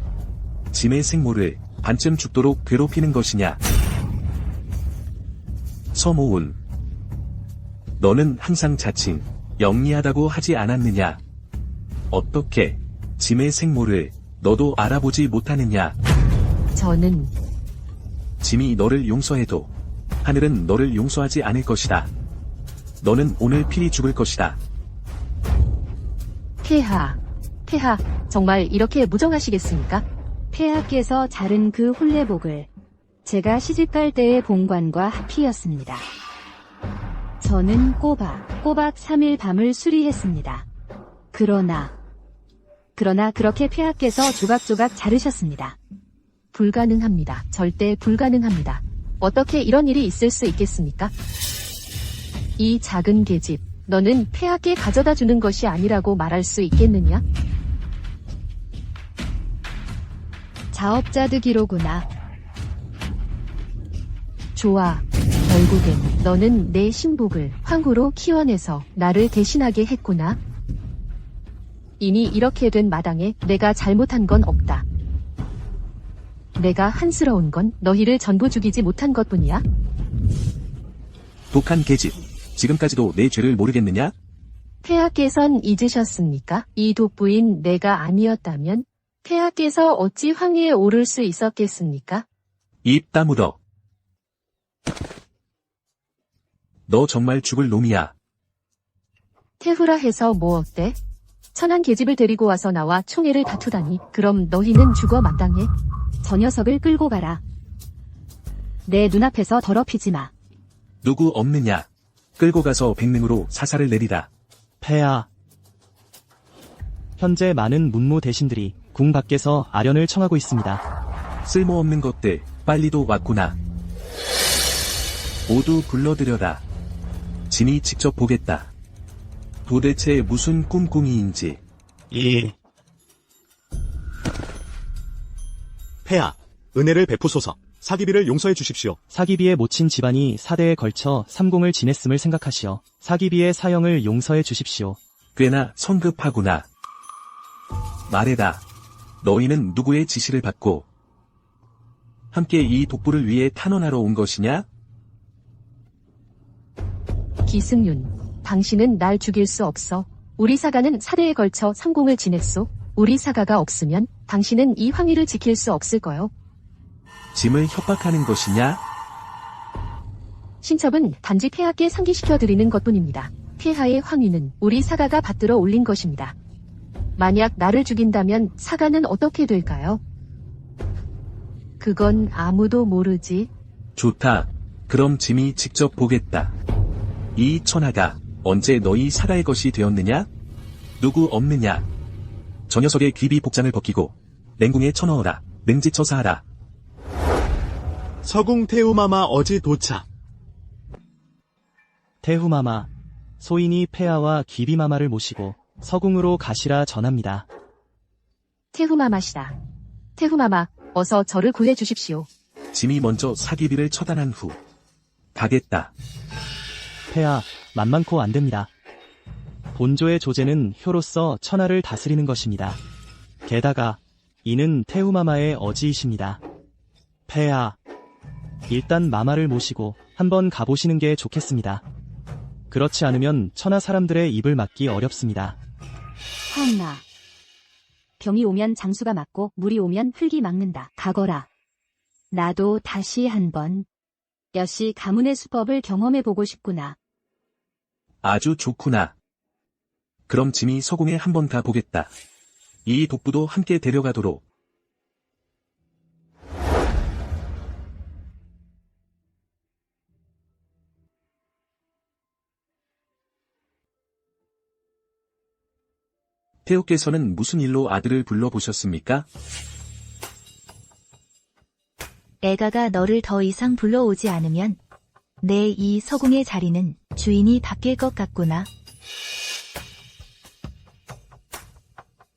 짐의 생모를 반쯤 죽도록 괴롭히는 것이냐? 서모운, 너는 항상 자칭 영리하다고 하지 않았느냐? 어떻게 짐의 생모를 너도 알아보지 못하느냐? 저는 짐이 너를 용서해도 하늘은 너를 용서하지 않을 것이다. 너는 오늘 필히 죽을 것이다. 폐하, 정말 이렇게 무정하시겠습니까? 폐하께서 자른 그 혼례복을 제가 시집갈 때의 본관과 합히였습니다. 저는 꼬박 3일 밤을 수리했습니다. 그러나 그렇게 폐하께서 조각조각 자르셨습니다. 불가능합니다. 절대 불가능합니다. 어떻게 이런 일이 있을 수 있겠습니까? 이 작은 계집, 너는 폐하께 가져다 주는 것이 아니라고 말할 수 있겠느냐? 자업자득이로구나. 좋아. 결국엔 너는 내 신복을 황후로 키워내서 나를 대신하게 했구나. 이미 이렇게 된 마당에 내가 잘못한 건 없다. 내가 한스러운 건 너희를 전부 죽이지 못한 것뿐이야. 독한 계집, 지금까지도 내 죄를 모르겠느냐? 폐하께선 잊으셨습니까? 이 독부인 내가 아니었다면 폐하께서 어찌 황위에 오를 수 있었겠습니까? 입 다물어. 너 정말 죽을 놈이야. 태후라 해서 뭐 어때? 천한 계집을 데리고 와서 나와 총애를 다투다니. 그럼 너희는 죽어 마땅해. 저 녀석을 끌고 가라. 내 눈앞에서 더럽히지 마. 누구 없느냐? 끌고 가서 백명으로 사살을 내리라. 폐하. 현재 많은 문무 대신들이 궁 밖에서 아련을 청하고 있습니다. 쓸모없는 것들, 빨리도 왔구나. 모두 불러들여라. 짐이 직접 보겠다. 도대체 무슨 꿍꿍이인지. 폐하, 은혜를 베푸소서. 사기비를 용서해 주십시오. 사기비의 모친 집안이 4대에 걸쳐 삼공을 지냈음을 생각하시어 사기비의 사형을 용서해 주십시오. 꽤나 성급하구나. 말해라. 너희는 누구의 지시를 받고 함께 이 독부를 위해 탄원하러 온 것이냐? 기승윤, 당신은 날 죽일 수 없어. 우리 사가는 4대에 걸쳐 삼공을 지냈소. 우리 사가가 없으면 당신은 이 황위를 지킬 수 없을 거요. 짐을 협박하는 것이냐? 신첩은 단지 폐하께 상기시켜드리는 것뿐입니다. 폐하의 황위는 우리 사가가 받들어 올린 것입니다. 만약 나를 죽인다면 사가는 어떻게 될까요? 그건 아무도 모르지. 좋다. 그럼 짐이 직접 보겠다. 이 천하가 언제 너희 사가의 것이 되었느냐? 누구 없느냐? 저 녀석의 귀비 복장을 벗기고 냉궁에 쳐넣어라. 능지처사하라. 서궁 태우마마 어지 도착. 태후마마, 소인이 폐하와 귀비마마를 모시고 서궁으로 가시라 전합니다. 태후마마시다. 태후마마, 어서 저를 구해 주십시오. 짐이 먼저 사기비를 처단한 후 가겠다. 폐하, 만만코 안 됩니다. 본조의 조제는 효로서 천하를 다스리는 것입니다. 게다가 이는 태후마마의 어지이십니다. 폐하, 일단 마마를 모시고 한번 가보시는 게 좋겠습니다. 그렇지 않으면 천하 사람들의 입을 막기 어렵습니다. 황나. 병이 오면 장수가 막고 물이 오면 흙이 막는다. 가거라. 나도 다시 한번 여씨 가문의 수법을 경험해보고 싶구나. 아주 좋구나. 그럼 짐이 서궁에 한번 가보겠다. 이 독부도 함께 데려가도록. 태우께서는 무슨 일로 아들을 불러보셨습니까? 애가가 너를 더 이상 불러오지 않으면 내 이 서궁의 자리는 주인이 바뀔 것 같구나.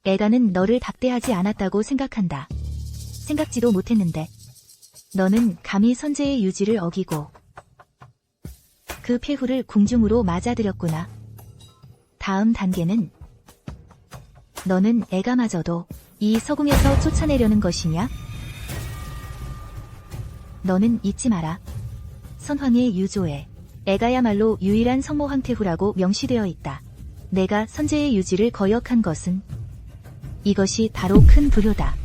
애가는 너를 박대하지 않았다고 생각한다. 생각지도 못했는데 너는 감히 선제의 유지를 어기고 그 폐후를 궁중으로 맞아들였구나. 다음 단계는 너는 애가마저도 이 서궁에서 쫓아내려는 것이냐? 너는 잊지 마라. 선황의 유조에 애가야말로 유일한 성모 황태후라고 명시되어 있다. 내가 선제의 유지를 거역한 것은 이것이 바로 큰 불효다.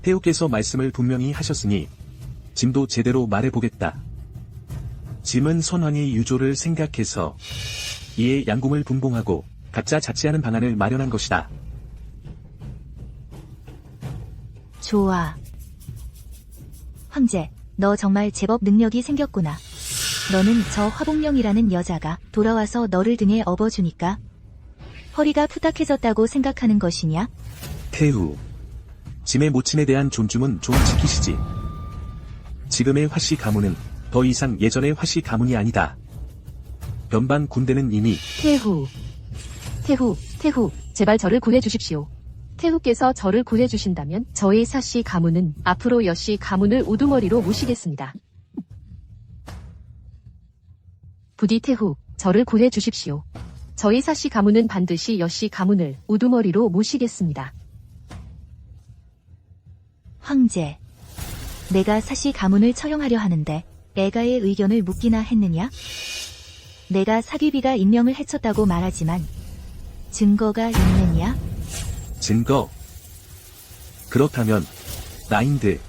태우께서 말씀을 분명히 하셨으니 짐도 제대로 말해보겠다. 짐은 선왕의 유조를 생각해서 이에 양궁을 분봉하고 각자 자치하는 방안을 마련한 것이다. 좋아. 황제, 너 정말 제법 능력이 생겼구나. 너는 저 화복령이라는 여자가 돌아와서 너를 등에 업어주니까 허리가 푸딱해졌다고 생각하는 것이냐? 태우, 짐의 모친에 대한 존중은 좀 지키시지. 지금의 화씨 가문은 더 이상 예전의 화씨 가문이 아니다. 변방 군대는 이미 태후, 제발 저를 구해 주십시오. 태후께서 저를 구해 주신다면 저희 사씨 가문은 앞으로 여씨 가문을 우두머리로 모시겠습니다. 부디 태후, 저를 구해 주십시오. 저희 사씨 가문은 반드시 여씨 가문을 우두머리로 모시겠습니다. 황제, 내가 사시 가문을 처형하려 하는데 애가의 의견을 묻기나 했느냐? 내가 사귀비가 인명을 해쳤다고 말하지만 증거가 있느냐? 증거. 그렇다면 나인드,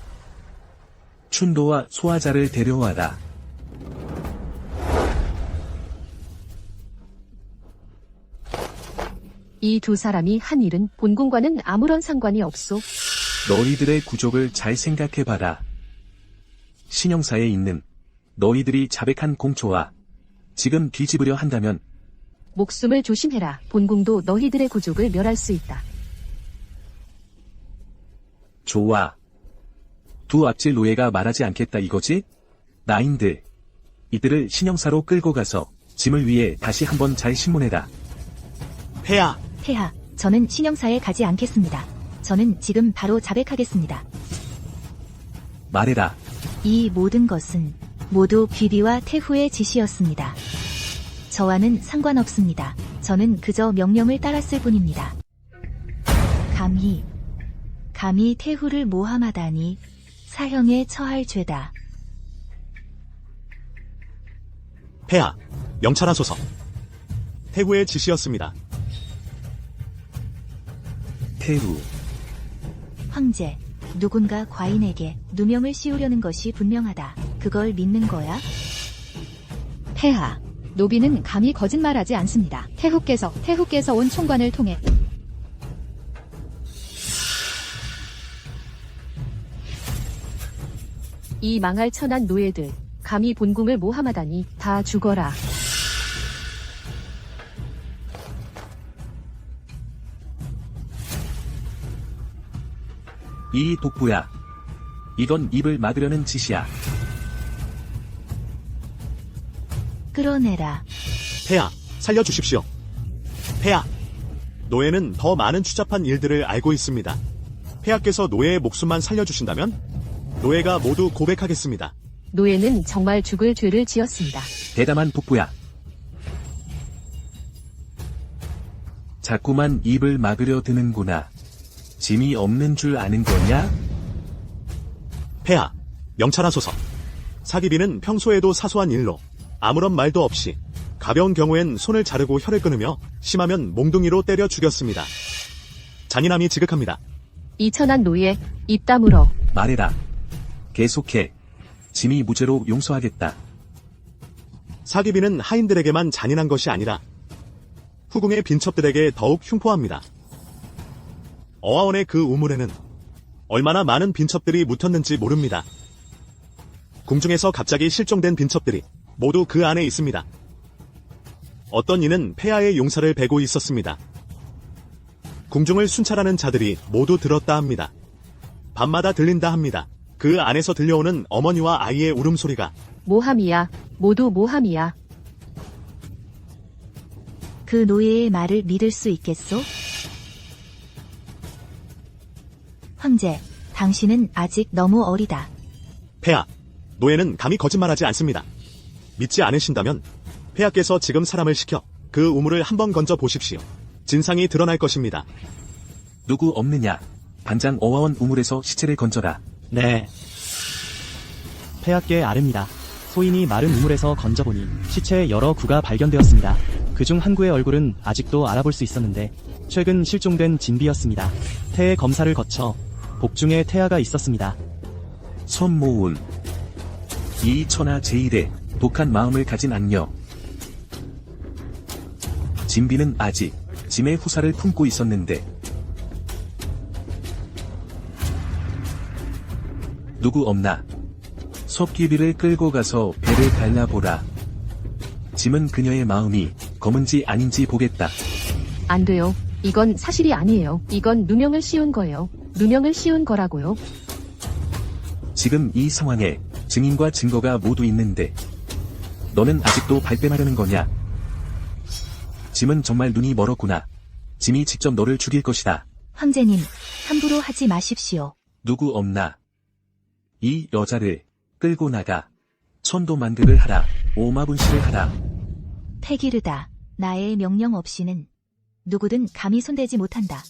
춘도와 소아자를 데려와라. 이 두 사람이 한 일은 본궁과는 아무런 상관이 없소. 너희들의 구족을 잘 생각해봐라. 신영사에 있는 너희들이 자백한 공초와 지금 뒤집으려 한다면 목숨을 조심해라. 본궁도 너희들의 구족을 멸할 수 있다. 좋아. 두 앞질 노예가 말하지 않겠다 이거지? 나인드, 이들을 신영사로 끌고 가서 짐을 위해 다시 한번 잘 신문해라. 폐하, 폐하, 저는 신영사에 가지 않겠습니다. 저는 지금 바로 자백하겠습니다. 말해라. 이 모든 것은 모두 귀비와 태후의 지시였습니다. 저와는 상관없습니다. 저는 그저 명령을 따랐을 뿐입니다. 감히 태후를 모함하다니 사형에 처할 죄다. 폐하, 명찰하소서. 태후의 지시였습니다. 태우, 황제, 누군가 과인에게 누명을 씌우려는 것이 분명하다. 그걸 믿는 거야? 폐하. 노비는 감히 거짓말하지 않습니다. 태후께서 온 총관을 통해 이 망할 천한 노예들, 감히 본궁을 모함하다니 다 죽어라. 이 독부야. 이건 입을 막으려는 짓이야. 끌어내라. 폐하, 살려주십시오. 폐하, 노예는 더 많은 추잡한 일들을 알고 있습니다. 폐하께서 노예의 목숨만 살려주신다면 노예가 모두 고백하겠습니다. 노예는 정말 죽을 죄를 지었습니다. 대담한 독부야. 자꾸만 입을 막으려 드는구나. 짐이 없는 줄 아는 거냐? 폐하, 명찰하소서. 사기비는 평소에도 사소한 일로 아무런 말도 없이 가벼운 경우엔 손을 자르고 혀를 끊으며 심하면 몽둥이로 때려 죽였습니다. 잔인함이 지극합니다. 이 천한 노예, 입 다물어. 말해라. 계속해. 짐이 무죄로 용서하겠다. 사기비는 하인들에게만 잔인한 것이 아니라 후궁의 빈첩들에게 더욱 흉포합니다. 어화원의 그 우물에는 얼마나 많은 빈첩들이 묻혔는지 모릅니다. 궁중에서 갑자기 실종된 빈첩들이 모두 그 안에 있습니다. 어떤 이는 폐하의 용사를 베고 있었습니다. 궁중을 순찰하는 자들이 모두 들었다 합니다. 밤마다 들린다 합니다. 그 안에서 들려오는 어머니와 아이의 울음소리가 모함이야. 모두 모함이야. 그 노예의 말을 믿을 수 있겠소? 황제, 당신은 아직 너무 어리다. 폐하, 노예는 감히 거짓말하지 않습니다. 믿지 않으신다면 폐하께서 지금 사람을 시켜 그 우물을 한번 건져 보십시오. 진상이 드러날 것입니다. 누구 없느냐? 반장 어화원 우물에서 시체를 건져라. 네. 폐하께 아릅니다. 소인이 마른 우물에서 건져보니 시체의 여러 구가 발견되었습니다. 그중 한 구의 얼굴은 아직도 알아볼 수 있었는데 최근 실종된 진비였습니다. 태의 검사를 거쳐 복중에 태아가 있었습니다. 손모운. 이 천하 제일의 독한 마음을 가진 악녀. 진비는 아직 짐의 후사를 품고 있었는데 누구 없나? 섭기비를 끌고 가서 배를 갈라보라. 짐은 그녀의 마음이 검은지 아닌지 보겠다. 안 돼요. 이건 사실이 아니에요. 이건 누명을 씌운 거예요. 누명을 씌운 거라고요. 지금 이 상황에 증인과 증거가 모두 있는데 너는 아직도 발뺌하려는 거냐? 짐은 정말 눈이 멀었구나. 짐이 직접 너를 죽일 것이다. 황제님, 함부로 하지 마십시오. 누구 없나? 이 여자를 끌고 나가. 천도만득을 하라. 오마분실을 하라. 패기르다. 나의 명령 없이는 누구든 감히 손대지 못한다.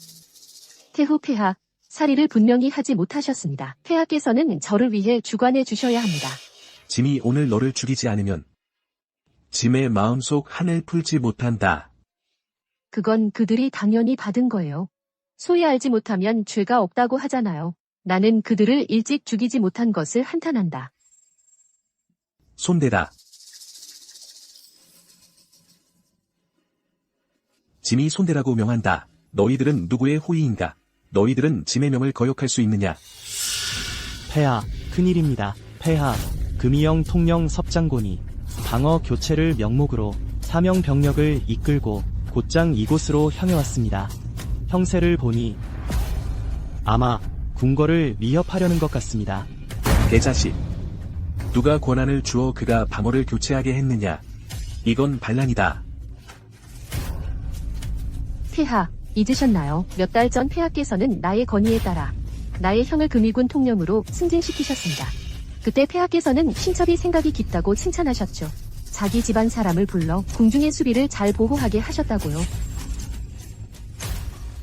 태후 폐하, 사리를 분명히 하지 못하셨습니다. 폐하께서는 저를 위해 주관해 주셔야 합니다. 짐이 오늘 너를 죽이지 않으면 짐의 마음속 한을 풀지 못한다. 그건 그들이 당연히 받은 거예요. 소위 알지 못하면 죄가 없다고 하잖아요. 나는 그들을 일찍 죽이지 못한 것을 한탄한다. 손대라. 짐이 손대라고 명한다. 너희들은 누구의 호의인가? 너희들은 짐의 명을 거역할 수 있느냐? 폐하, 큰일입니다. 폐하, 금이영 통령 섭장곤이 방어 교체를 명목으로 사명 병력을 이끌고 곧장 이곳으로 향해왔습니다. 형세를 보니 아마 궁궐을 위협하려는 것 같습니다. 개자식. 누가 권한을 주어 그가 방어를 교체하게 했느냐? 이건 반란이다. 폐하, 잊으셨나요? 몇 달 전 폐하께서는 나의 건의에 따라 나의 형을 금이군 통령으로 승진시키셨습니다. 그때 폐하께서는 신첩이 생각이 깊다고 칭찬하셨죠. 자기 집안 사람을 불러 궁중의 수비를 잘 보호하게 하셨다고요.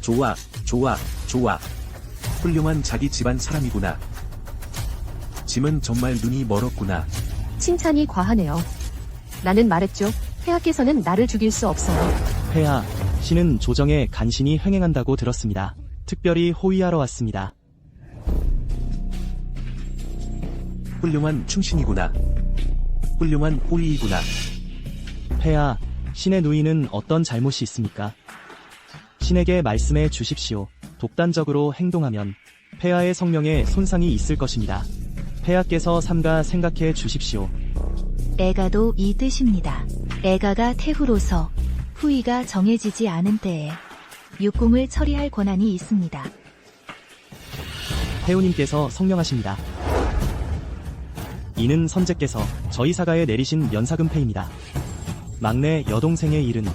좋아, 좋아, 좋아. 훌륭한 자기 집안 사람이구나. 짐은 정말 눈이 멀었구나. 칭찬이 과하네요. 나는 말했죠. 폐하께서는 나를 죽일 수 없어요. 폐하, 신은 조정에 간신히 횡행한다고 들었습니다. 특별히 호위하러 왔습니다. 훌륭한 충신이구나. 훌륭한 호위이구나. 폐하, 신의 누이는 어떤 잘못이 있습니까? 신에게 말씀해 주십시오. 독단적으로 행동하면 폐하의 성명에 손상이 있을 것입니다. 폐하께서 삼가 생각해 주십시오. 애가도 이 뜻입니다. 애가가 태후로서 후위가 정해지지 않은 때에 육궁을 처리할 권한이 있습니다. 태우님께서 성명하십니다. 이는 선제께서 저희 사가에 내리신 면사금패입니다. 막내 여동생의 일은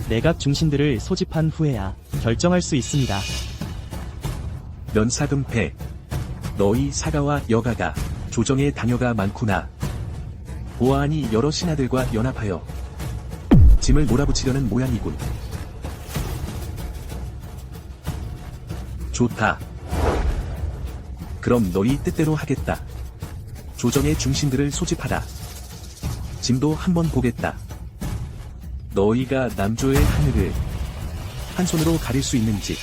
내각 중신들을 소집한 후에야 결정할 수 있습니다. 면사금패. 너희 사가와 여가가 조정에 다녀가 많구나. 보아하니 여러 신하들과 연합하여 짐을 몰아붙이려는 모양이군. 좋다. 그럼 너희 뜻대로 하겠다. 조정의 중신들을 소집하라. 짐도 한번 보겠다. 너희가 남조의 하늘을 한 손으로 가릴 수 있는지.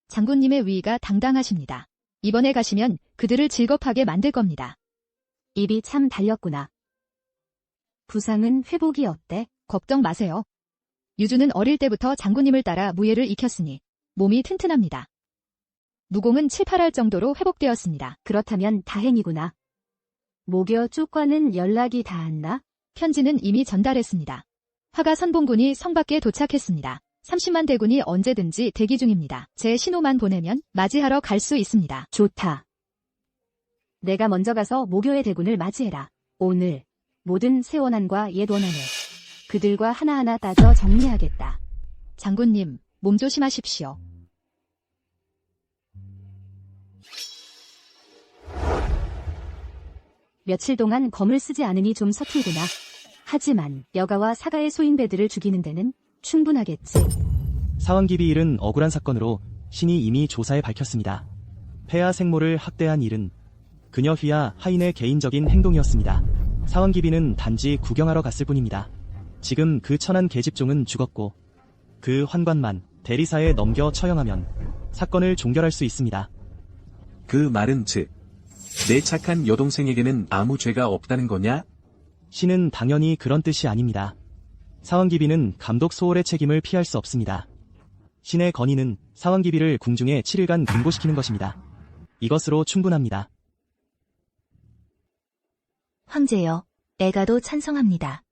장군님의 위가 당당하십니다. 이번에 가시면 그들을 질겁하게 만들 겁니다. 입이 참 달렸구나. 부상은 회복이 어때? 걱정 마세요. 유주는 어릴 때부터 장군님을 따라 무예를 익혔으니 몸이 튼튼합니다. 무공은 7, 8할 정도로 회복되었습니다. 그렇다면 다행이구나. 모교 쪽과는 연락이 닿았나? 편지는 이미 전달했습니다. 화가 선봉군이 성 밖에 도착했습니다. 30만 대군이 언제든지 대기 중입니다. 제 신호만 보내면 맞이하러 갈 수 있습니다. 좋다. 내가 먼저 가서 모교의 대군을 맞이해라. 오늘 모든 새 원한과 옛 원한을 그들과 하나하나 따져 정리하겠다. 장군님, 몸 조심하십시오. 며칠 동안 검을 쓰지 않으니 좀 서툴구나. 하지만 여가와 사가의 소인배들을 죽이는 데는 충분하겠지. 사왕기비 일은 억울한 사건으로 신이 이미 조사해 밝혔습니다. 폐하 생모를 학대한 일은 그녀 휘하 하인의 개인적인 행동이었습니다. 사왕기비는 단지 구경하러 갔을 뿐입니다. 지금 그 천한 계집종은 죽었고 그 환관만 대리사에 넘겨 처형하면 사건을 종결할 수 있습니다. 그 말은 즉, 내 착한 여동생에게는 아무 죄가 없다는 거냐? 신은 당연히 그런 뜻이 아닙니다. 사왕기비는 감독 소홀의 책임을 피할 수 없습니다. 신의 건의는 사왕기비를 궁중에 7일간 금고시키는 것입니다. 이것으로 충분합니다. 황제여, 애가도 찬성합니다.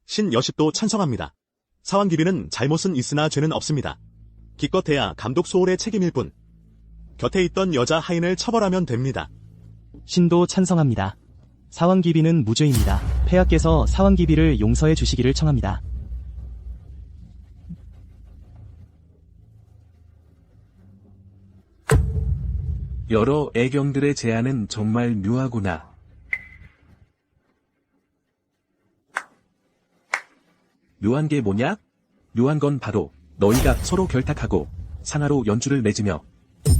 신 여십도 찬성합니다. 사왕기비는 잘못은 있으나 죄는 없습니다. 기껏해야 감독 소홀의 책임일 뿐. 곁에 있던 여자 하인을 처벌하면 됩니다. 신도 찬성합니다. 사왕기비는 무죄입니다. 폐하께서 사왕기비를 용서해 주시기를 청합니다. 여러 애경들의 제안은 정말 묘하구나. 묘한 게 뭐냐? 묘한 건 바로 너희가 서로 결탁하고 상하로 연주를 맺으며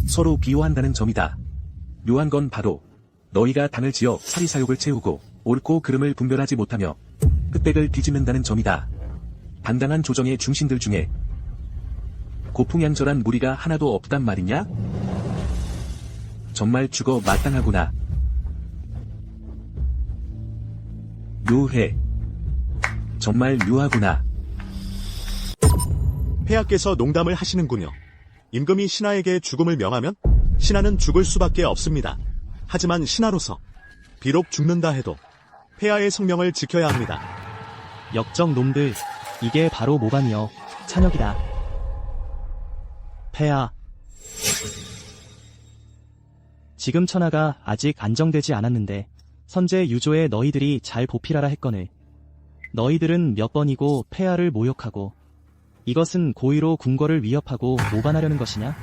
서로 비호한다는 점이다. 묘한 건 바로 너희가 당을 지어 사리사욕을 채우고 옳고 그름을 분별하지 못하며 흑백을 뒤집는다는 점이다. 당당한 조정의 중신들 중에 고풍양절한 무리가 하나도 없단 말이냐? 정말 죽어 마땅하구나. 묘해. 정말 묘하구나. 폐하께서 농담을 하시는군요. 임금이 신하에게 죽음을 명하면 신하는 죽을 수밖에 없습니다. 하지만 신하로서 비록 죽는다 해도 폐하의 성명을 지켜야 합니다. 역적 놈들, 이게 바로 모반이여 찬혁이다. 폐하, 지금 천하가 아직 안정되지 않았는데 선제 유조에 너희들이 잘 보필하라 했거늘 너희들은 몇 번이고 폐하를 모욕하고 이것은 고의로 궁궐을 위협하고 모반하려는 것이냐?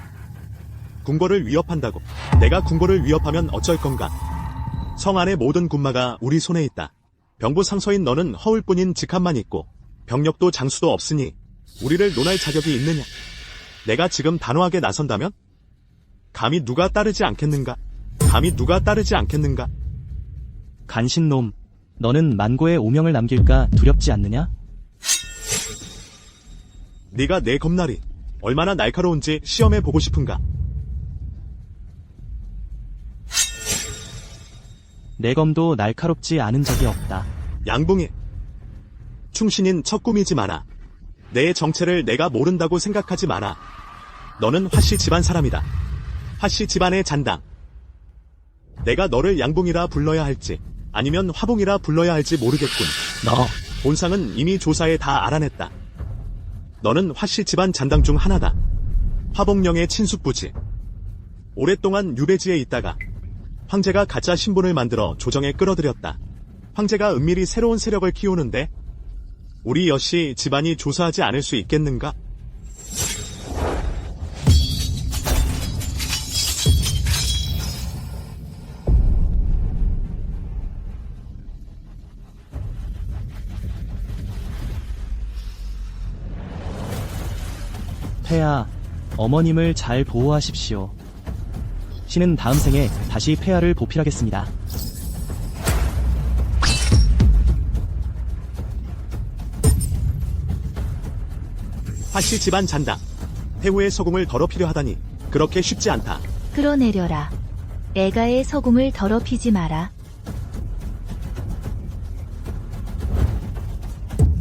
궁궐을 위협한다고 내가 궁궐을 위협하면 어쩔 건가? 성 안의 모든 군마가 우리 손에 있다. 병부상서인 너는 허울뿐인 직함만 있고 병력도 장수도 없으니 우리를 논할 자격이 있느냐? 내가 지금 단호하게 나선다면? 감히 누가 따르지 않겠는가? 감히 누가 따르지 않겠는가? 간신놈, 너는 만고의 오명을 남길까 두렵지 않느냐? 네가 내 검날이 얼마나 날카로운지 시험해 보고 싶은가? 내 검도 날카롭지 않은 적이 없다. 양봉이 충신인 척꿈이지 마라. 내 정체를 내가 모른다고 생각하지 마라. 너는 화씨 집안 사람이다. 화씨 집안의 잔당. 내가 너를 양봉이라 불러야 할지 아니면 화봉이라 불러야 할지 모르겠군. 너, 본상은 이미 조사에 다 알아냈다. 너는 화씨 집안 잔당 중 하나다. 화봉령의 친숙부지. 오랫동안 유배지에 있다가 황제가 가짜 신분을 만들어 조정에 끌어들였다. 황제가 은밀히 새로운 세력을 키우는데 우리 여씨 집안이 조사하지 않을 수 있겠는가? 폐하, 어머님을 잘 보호하십시오. 신은 다음 생에 다시 폐하를 보필하겠습니다. 화씨 집안 잔당. 태후의 서궁을 더럽히려 하다니 그렇게 쉽지 않다. 끌어내려라. 애가의 서궁을 더럽히지 마라.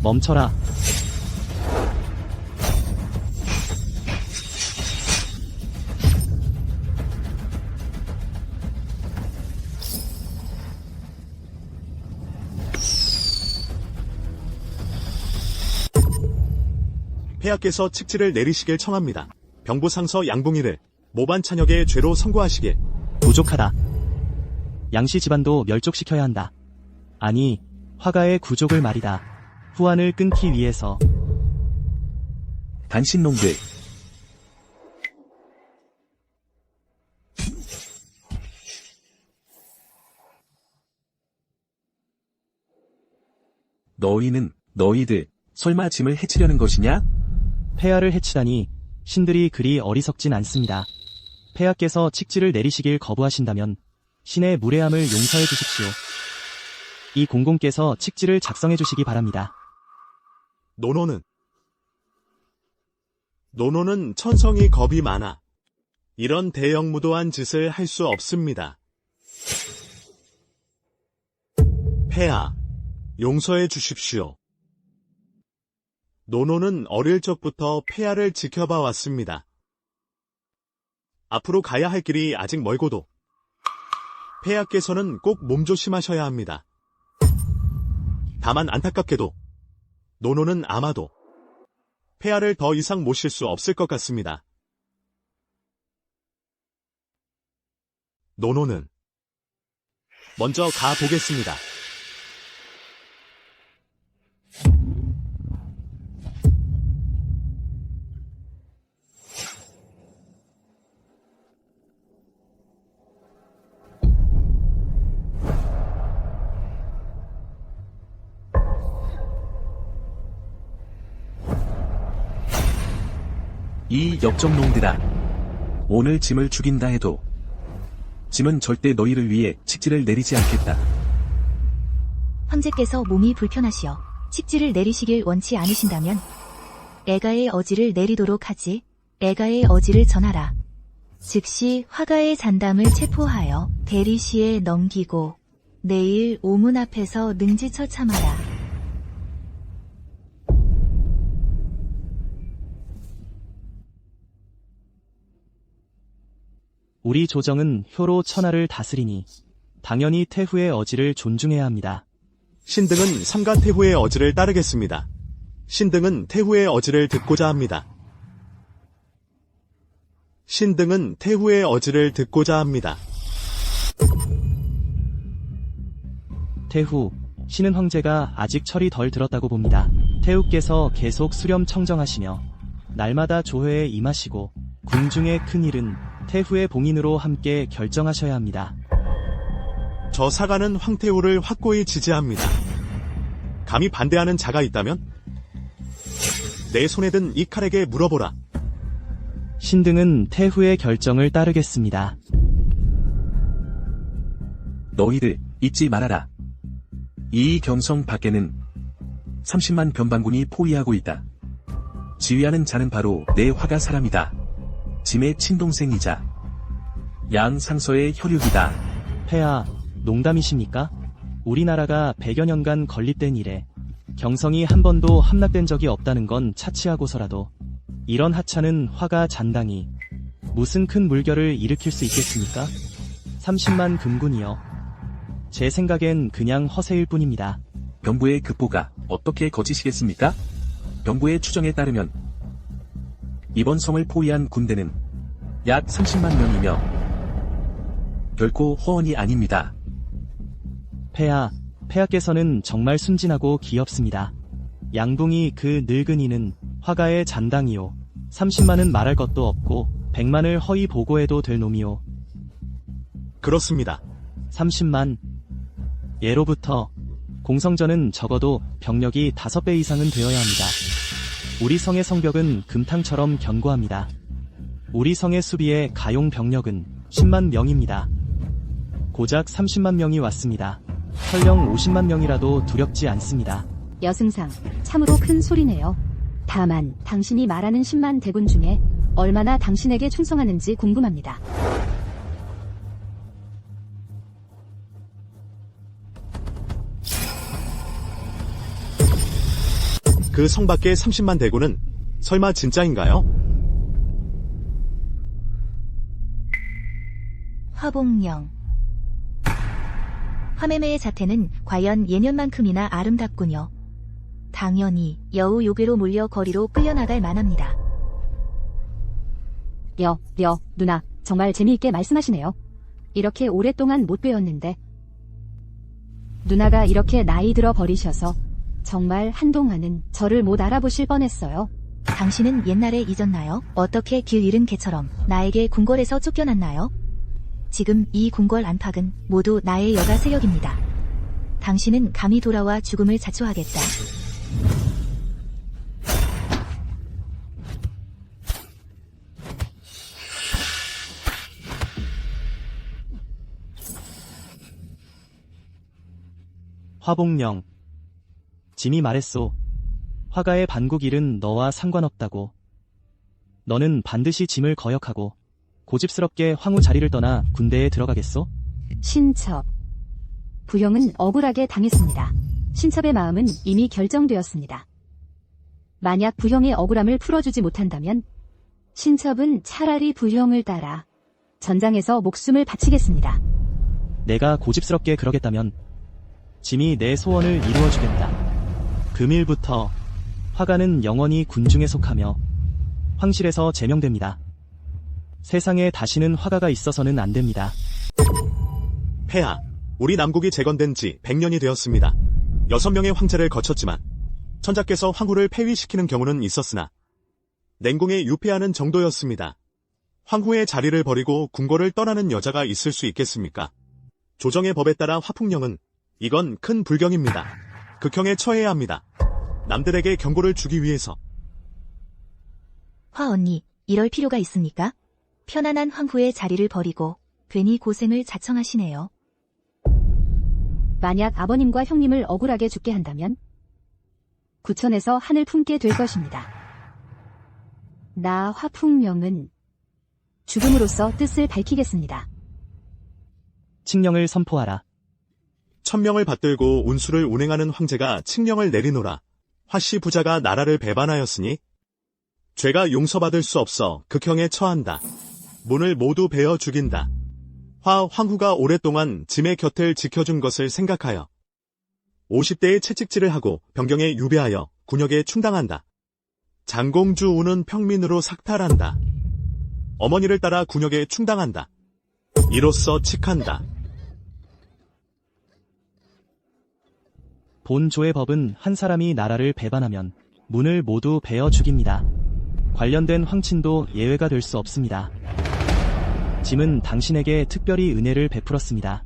멈춰라. 폐하께서 칙지를 내리시길 청합니다. 병부상서 양봉이를 모반찬역의 죄로 선고하시길. 부족하다. 양씨 집안도 멸족시켜야 한다. 아니, 화가의 구족을 말이다. 후환을 끊기 위해서. 단신놈들. 너희들, 설마 짐을 해치려는 것이냐? 폐하를 해치다니 신들이 그리 어리석진 않습니다. 폐하께서 칙지를 내리시길 거부하신다면 신의 무례함을 용서해 주십시오. 이 공공께서 칙지를 작성해 주시기 바랍니다. 노노는 천성이 겁이 많아. 이런 대형무도한 짓을 할 수 없습니다. 폐하, 용서해 주십시오. 노노는 어릴 적부터 폐하를 지켜봐 왔습니다. 앞으로 가야 할 길이 아직 멀고도 폐하께서는 꼭 몸조심하셔야 합니다. 다만 안타깝게도 노노는 아마도 폐하를 더 이상 모실 수 없을 것 같습니다. 노노는 먼저 가보겠습니다. 이 역적놈들아. 오늘 짐을 죽인다 해도 짐은 절대 너희를 위해 칙지를 내리지 않겠다. 황제께서 몸이 불편하시어 칙지를 내리시길 원치 않으신다면 애가의 어지를 내리도록 하지. 애가의 어지를 전하라. 즉시 화가의 잔담을 체포하여 대리시에 넘기고 내일 오문 앞에서 능지처참하라. 우리 조정은 효로 천하를 다스리니 당연히 태후의 어지를 존중해야 합니다. 신등은 삼가 태후의 어지를 따르겠습니다. 신등은 태후의 어지를 듣고자 합니다. 신등은 태후의 어지를 듣고자 합니다. 태후, 신은 황제가 아직 철이 덜 들었다고 봅니다. 태후께서 계속 수렴 청정하시며 날마다 조회에 임하시고 궁중의 큰일은 태후의 봉인으로 함께 결정하셔야 합니다. 저 사가는 황태후를 확고히 지지합니다. 감히 반대하는 자가 있다면 내 손에 든 이 칼에게 물어보라. 신등은 태후의 결정을 따르겠습니다. 너희들 잊지 말아라. 이 경성 밖에는 30만 변방군이 포위하고 있다. 지휘하는 자는 바로 내 화가 사람이다. 짐의 친동생이자 양 상서의 혈육이다. 폐하, 농담이십니까? 우리나라가 100여 년간 건립된 이래 경성이 한 번도 함락된 적이 없다는 건 차치하고서라도 이런 하찮은 화가 잔당이 무슨 큰 물결을 일으킬 수 있겠습니까? 30만 금군이요. 제 생각엔 그냥 허세일 뿐입니다. 병부의 급보가 어떻게 거짓이겠습니까? 병부의 추정에 따르면 이번 성을 포위한 군대는 약 30만 명이며 결코 허언이 아닙니다. 폐하께서는 정말 순진하고 귀엽습니다. 양붕이 그 늙은이는 화가의 잔당이요. 30만은 말할 것도 없고 100만을 허위 보고해도 될 놈이요. 그렇습니다. 30만. 예로부터 공성전은 적어도 병력이 5배 이상은 되어야 합니다. 우리 성의 성벽은 금탕처럼 견고합니다. 우리 성의 수비의 가용 병력은 10만 명입니다. 고작 30만 명이 왔습니다. 설령 50만 명이라도 두렵지 않습니다. 여승상, 참으로 큰 소리네요. 다만 당신이 말하는 10만 대군 중에 얼마나 당신에게 충성하는지 궁금합니다. 그 성 밖의 30만 대군은 설마 진짜인가요? 화봉령. 화매매의 자태는 과연 예년만큼이나 아름답군요. 당연히 여우 요괴로 몰려 거리로 끌려나갈 만합니다. 누나, 정말 재미있게 말씀하시네요. 이렇게 오랫동안 못 뵈었는데 누나가 이렇게 나이 들어 버리셔서 정말 한동안은 저를 못 알아보실 뻔했어요. 당신은 옛날에 잊었나요? 어떻게 길 잃은 개처럼 나에게 궁궐에서 쫓겨났나요? 지금 이 궁궐 안팎은 모두 나의 여가 세력입니다. 당신은 감히 돌아와 죽음을 자초하겠다. 화봉령. 짐이 말했소. 화가의 반국일은 너와 상관없다고. 너는 반드시 짐을 거역하고 고집스럽게 황후 자리를 떠나 군대에 들어가겠소? 신첩. 부형은 억울하게 당했습니다. 신첩의 마음은 이미 결정되었습니다. 만약 부형의 억울함을 풀어주지 못한다면 신첩은 차라리 부형을 따라 전장에서 목숨을 바치겠습니다. 내가 고집스럽게 그러겠다면 짐이 내 소원을 이루어주겠다. 금일부터 화가는 영원히 군중에 속하며 황실에서 제명됩니다. 세상에 다시는 화가가 있어서는 안 됩니다. 폐하, 우리 남국이 재건된 지 100년이 되었습니다. 6명의 황제를 거쳤지만 천자께서 황후를 폐위시키는 경우는 있었으나 냉궁에 유폐하는 정도였습니다. 황후의 자리를 버리고 궁궐을 떠나는 여자가 있을 수 있겠습니까? 조정의 법에 따라 화풍령은 이건 큰 불경입니다. 극형에 처해야 합니다. 남들에게 경고를 주기 위해서. 화 언니, 이럴 필요가 있습니까? 편안한 황후의 자리를 버리고 괜히 고생을 자청하시네요. 만약 아버님과 형님을 억울하게 죽게 한다면 구천에서 한을 품게 될 것입니다. 나 화풍령은 죽음으로써 뜻을 밝히겠습니다. 칙령을 선포하라. 천명을 받들고 운수를 운행하는 황제가 칙령을 내리노라. 화씨 부자가 나라를 배반하였으니 죄가 용서받을 수 없어 극형에 처한다. 문을 모두 베어 죽인다. 황후가 오랫동안 짐의 곁을 지켜준 것을 생각하여 50대의 채찍질을 하고 병경에 유배하여 군역에 충당한다. 장공주 우는 평민으로 삭탈한다. 어머니를 따라 군역에 충당한다. 이로써 칙한다. 본조의 법은 한 사람이 나라를 배반하면 문을 모두 베어 죽입니다. 관련된 황친도 예외가 될 수 없습니다. 짐은 당신에게 특별히 은혜를 베풀었습니다.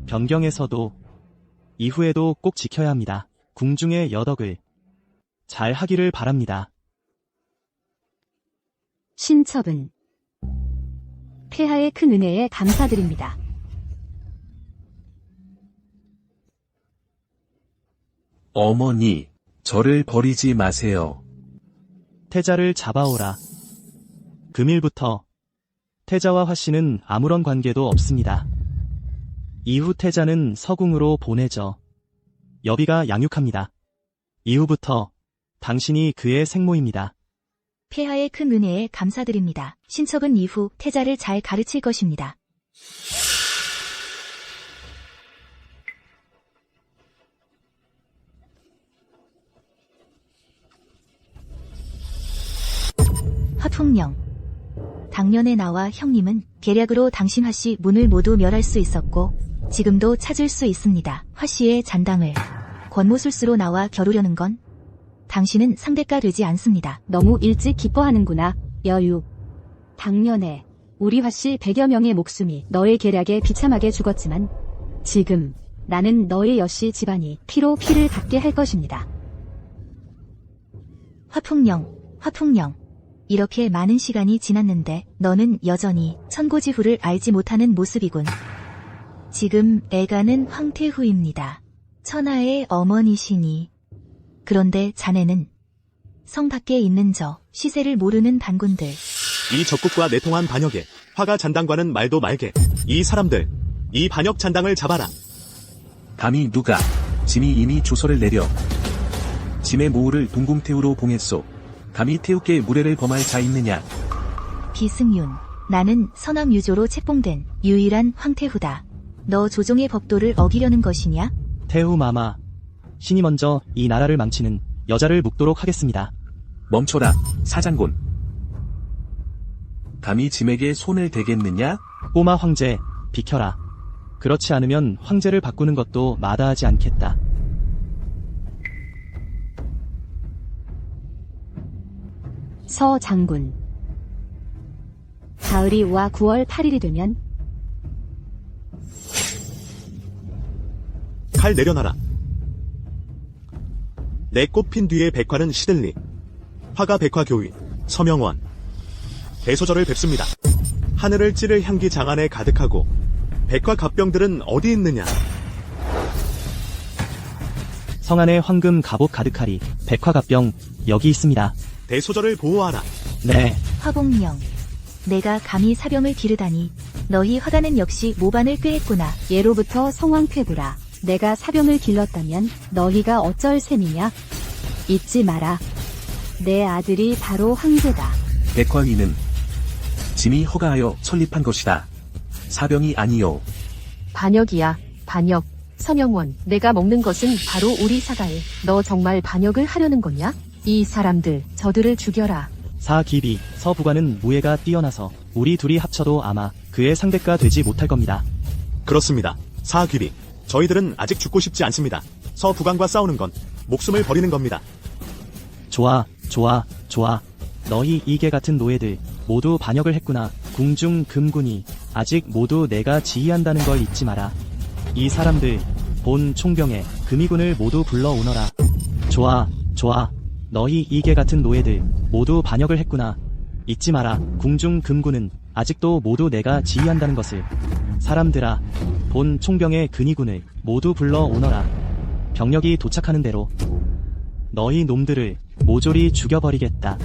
변경에서도 이후에도 꼭 지켜야 합니다. 궁중의 여덕을 잘 하기를 바랍니다. 신첩은 폐하의 큰 은혜에 감사드립니다. 어머니, 저를 버리지 마세요. 태자를 잡아오라. 금일부터 태자와 화씨는 아무런 관계도 없습니다. 이후 태자는 서궁으로 보내져 여비가 양육합니다. 이후부터 당신이 그의 생모입니다. 폐하의 큰 은혜에 감사드립니다. 신척은 이후 태자를 잘 가르칠 것입니다. 화풍령. 당년에 나와 형님은 계략으로 당신 화씨 문을 모두 멸할 수 있었고 지금도 찾을 수 있습니다. 화씨의 잔당을 권모술수로 나와 겨루려는 건 당신은 상대가 되지 않습니다. 너무 일찍 기뻐하는구나, 여유. 당년에 우리 화씨 100여 명의 목숨이 너의 계략에 비참하게 죽었지만 지금 나는 너의 여씨 집안이 피로 피를 갚게 할 것입니다. 화풍령. 이렇게 많은 시간이 지났는데 너는 여전히 천고지후를 알지 못하는 모습이군. 지금 애가는 황태후입니다. 천하의 어머니시니. 그런데 자네는 성 밖에 있는 저 시세를 모르는 반군들. 이 적국과 내통한 반역에 화가 잔당과는 말도 말게. 이 사람들, 이 반역 잔당을 잡아라. 감히 누가 짐이 이미 조서를 내려 짐의 모후를 동궁태우로 봉했소. 감히 태우께 무례를 범할 자 있느냐. 비승윤. 나는 선왕유조로 책봉된 유일한 황태후다. 너 조종의 법도를 어기려는 것이냐? 태후 마마. 신이 먼저 이 나라를 망치는 여자를 묵도록 하겠습니다. 멈춰라, 사장군. 감히 짐에게 손을 대겠느냐? 꼬마 황제, 비켜라. 그렇지 않으면 황제를 바꾸는 것도 마다하지 않겠다. 서 장군. 가을이 와 9월 8일이 되면 칼 내려놔라. 내 꽃핀 뒤에 백화는 시들리. 화가 백화교위, 서명원. 대소절을 뵙습니다. 하늘을 찌를 향기 장안에 가득하고 백화 갑병들은 어디 있느냐. 성안에 황금 갑옷 가득하리. 백화갑병 여기 있습니다. 대소절을 보호하라. 네. 화봉령. 내가 감히 사병을 기르다니. 너희 화가는 역시 모반을 꾀했구나. 예로부터 성왕퇴부라. 내가 사병을 길렀다면 너희가 어쩔 셈이냐? 잊지 마라. 내 아들이 바로 황제다. 백화위는 짐이 허가하여 설립한 것이다. 사병이 아니요. 반역이야, 반역. 서명원, 내가 먹는 것은 바로 우리 사가에. 너 정말 반역을 하려는 거냐? 이 사람들, 저들을 죽여라. 사기비, 서부관은 무예가 뛰어나서 우리 둘이 합쳐도 아마 그의 상대가 되지 못할 겁니다. 그렇습니다. 사귀비. 저희들은 아직 죽고 싶지 않습니다. 서부관과 싸우는 건 목숨을 버리는 겁니다. 좋아. 너희 이개 같은 노예들 모두 반역을 했구나. 궁중 금군이 아직 모두 내가 지휘한다는 걸 잊지 마라. 이 사람들 본 총병에 금이군을 모두 불러오너라. 좋아. 너희 이개 같은 노예들 모두 반역을 했구나. 잊지 마라. 궁중 금군은 아직도 모두 내가 지휘한다는 것을. 사람들아, 본 총병의 근위군을 모두 불러오너라. 병력이 도착하는 대로 너희 놈들을 모조리 죽여버리겠다.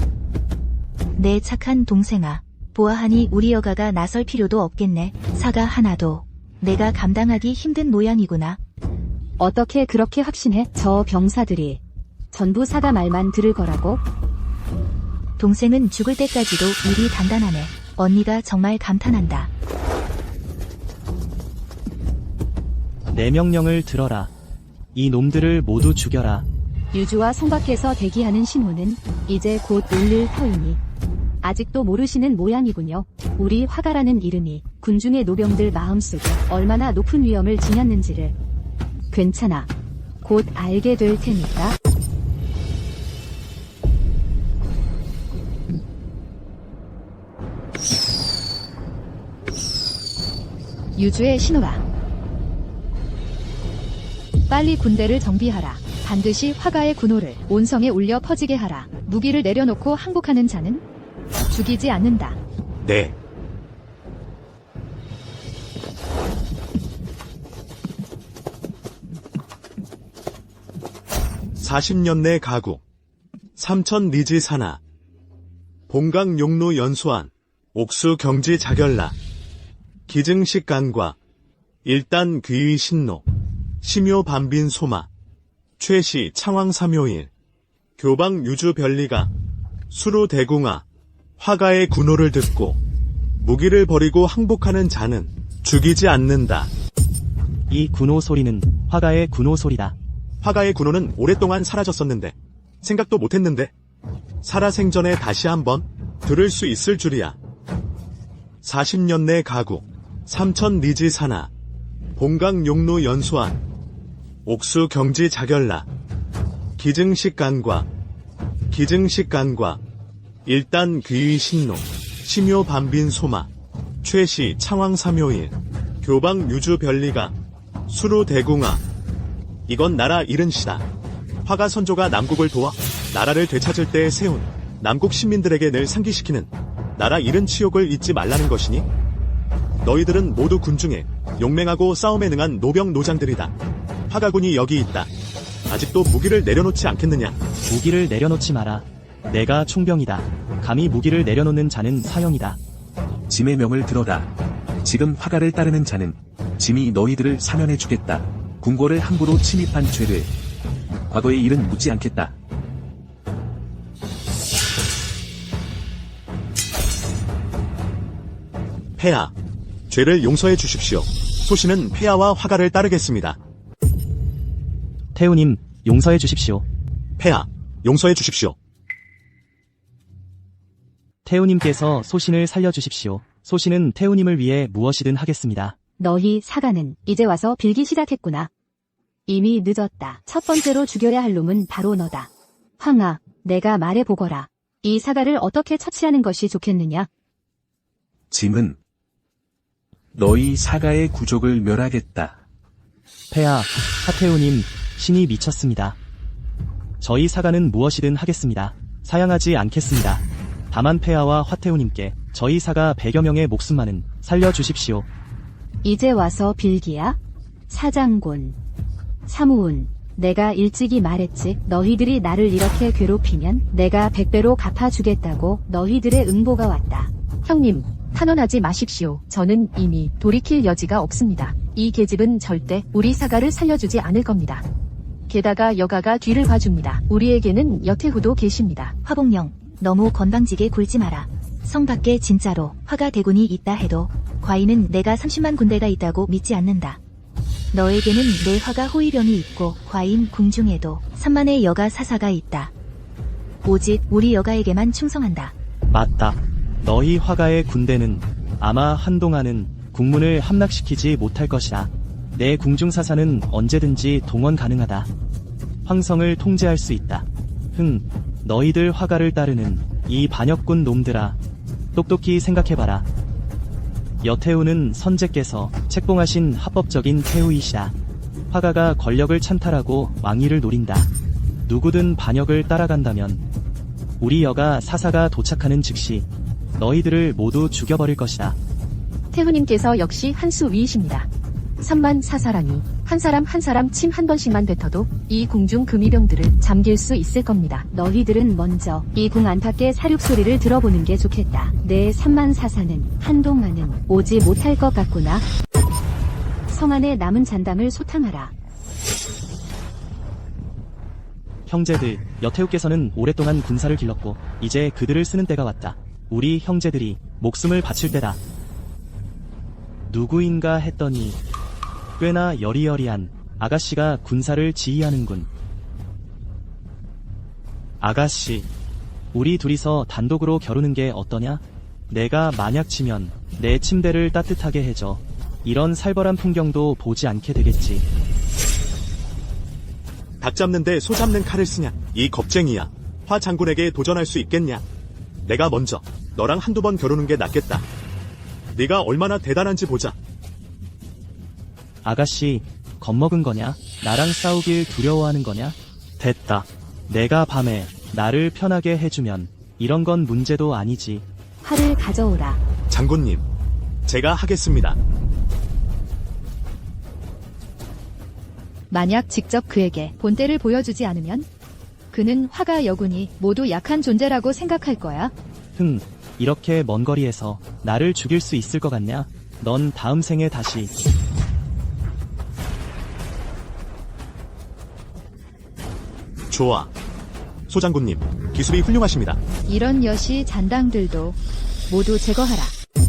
내 착한 동생아. 보아하니 우리 여가가 나설 필요도 없겠네. 사가 하나도 내가 감당하기 힘든 모양이구나. 어떻게 그렇게 확신해? 저 병사들이 전부 사가 말만 들을 거라고? 동생은 죽을 때까지도 일이 단단하네. 언니가 정말 감탄한다. 내 명령을 들어라. 이 놈들을 모두 죽여라. 유주와 성 밖에서 대기하는 신호는 이제 곧 울릴 터이니 아직도 모르시는 모양이군요. 우리 화가라는 이름이 군중의 노병들 마음속에 얼마나 높은 위엄을 지녔는지를. 괜찮아. 곧 알게 될 테니까. 유주의 신호라. 빨리 군대를 정비하라. 반드시 화가의 군호를 온 성에 울려 퍼지게 하라. 무기를 내려놓고 항복하는 자는 죽이지 않는다. 네. 40년 내 가구. 삼천 리지 산하. 봉강 용루 연수안. 옥수 경지 자결라. 기증식 간과. 일단 귀의 신노. 심요 반빈 소마. 최시 창왕 삼요일. 교방 유주 별리가. 수루 대궁아. 화가의 군호를 듣고 무기를 버리고 항복하는 자는 죽이지 않는다. 이 군호 소리는 화가의 군호 소리다. 화가의 군호는 오랫동안 사라졌었는데 생각도 못했는데 살아생전에 다시 한번 들을 수 있을 줄이야. 40년 내 가구. 삼천 리지 산하. 봉강 용루 연수안. 옥수 경지 자결라. 기증식 간과. 기증식 간과. 일단 귀의 신노. 심요 반빈 소마. 최시 창왕 삼요일. 교방 유주 별리가. 수루 대궁아. 이건 나라 잃은 시다. 화가 선조가 남국을 도와 나라를 되찾을 때에 세운 남국 시민들에게 늘 상기시키는 나라 잃은 치욕을 잊지 말라는 것이니 너희들은 모두 군중에 용맹하고 싸움에 능한 노병 노장들이다. 화가군이 여기 있다. 아직도 무기를 내려놓지 않겠느냐? 무기를 내려놓지 마라. 내가 총병이다. 감히 무기를 내려놓는 자는 사형이다. 짐의 명을 들어라. 지금 화가를 따르는 자는 짐이 너희들을 사면해주겠다. 궁궐을 함부로 침입한 죄를 과거의 일은 묻지 않겠다. 폐하, 죄를 용서해 주십시오. 소신은 폐하와 화가를 따르겠습니다. 태우님, 용서해 주십시오. 폐하, 용서해 주십시오. 태우님께서 소신을 살려주십시오. 소신은 태우님을 위해 무엇이든 하겠습니다. 너희 사가는 이제 와서 빌기 시작했구나. 이미 늦었다. 첫 번째로 죽여야 할 놈은 바로 너다. 황하, 내가 말해보거라. 이 사가를 어떻게 처치하는 것이 좋겠느냐? 짐은 너희 사가의 구족을 멸하겠다. 폐하, 하태우님, 신이 미쳤습니다. 저희 사가는 무엇이든 하겠습니다. 사양하지 않겠습니다. 다만 폐하와 화태우님께 저희 사가 100여 명의 목숨만은 살려주십시오. 이제 와서 빌기야? 사장군, 사무운, 내가 일찍이 말했지. 너희들이 나를 이렇게 괴롭히면 내가 100배로 갚아주겠다고 너희들의 응보가 왔다. 형님, 탄원하지 마십시오. 저는 이미 돌이킬 여지가 없습니다. 이 계집은 절대 우리 사가를 살려주지 않을 겁니다. 게다가 여가가 뒤를 봐줍니다. 우리에게는 여태후도 계십니다. 화복령, 너무 건방지게 굴지 마라. 성 밖에 진짜로 화가 대군이 있다 해도 과인은 내가 30만 군대가 있다고 믿지 않는다. 너에게는 내 화가 호위병이 있고 과인 궁중에도 3만의 여가 사사가 있다. 오직 우리 여가에게만 충성한다. 맞다. 너희 화가의 군대는 아마 한동안은 국문을 함락시키지 못할 것이다. 내 궁중사사는 언제든지 동원 가능하다. 황성을 통제할 수 있다. 너희들 화가를 따르는 이 반역군 놈들아, 똑똑히 생각해봐라. 여태우는 선제께서 책봉하신 합법적인 태우이시다. 화가가 권력을 찬탈하고 왕위를 노린다. 누구든 반역을 따라간다면 우리 여가 사사가 도착하는 즉시 너희들을 모두 죽여버릴 것이다. 태후님께서 역시 한 수 위이십니다. 3만 사사라니 한 사람 한 사람 침 한 번씩만 뱉어도 이 궁중 금이병들을 잠길 수 있을 겁니다. 너희들은 먼저 이 궁 안팎의 사륙 소리를 들어보는 게 좋겠다. 내 3만 사사는 한동안은 오지 못할 것 같구나. 성 안에 남은 잔당을 소탕하라. 형제들, 여태우께서는 오랫동안 군사를 길렀고 이제 그들을 쓰는 때가 왔다. 우리 형제들이 목숨을 바칠 때다. 누구인가 했더니 꽤나 여리여리한 아가씨가 군사를 지휘하는군. 아가씨, 우리 둘이서 단독으로 겨루는 게 어떠냐? 내가 만약 지면 내 침대를 따뜻하게 해줘. 이런 살벌한 풍경도 보지 않게 되겠지. 닭 잡는데 소 잡는 칼을 쓰냐? 이 겁쟁이야. 화 장군에게 도전할 수 있겠냐? 내가 먼저 너랑 한두 번 겨루는 게 낫겠다. 네가 얼마나 대단한지 보자. 아가씨, 겁먹은 거냐? 나랑 싸우길 두려워하는 거냐? 됐다. 내가 밤에 나를 편하게 해주면 이런 건 문제도 아니지. 활을 가져오라. 장군님, 제가 하겠습니다. 만약 직접 그에게 본때를 보여주지 않으면 그는 화가 여군이 모두 약한 존재라고 생각할 거야. 이렇게 먼 거리에서 나를 죽일 수 있을 것 같냐? 넌 다음 생에 다시 좋아. 소장군님, 기술이 훌륭하십니다. 이런 여시 잔당들도 모두 제거하라.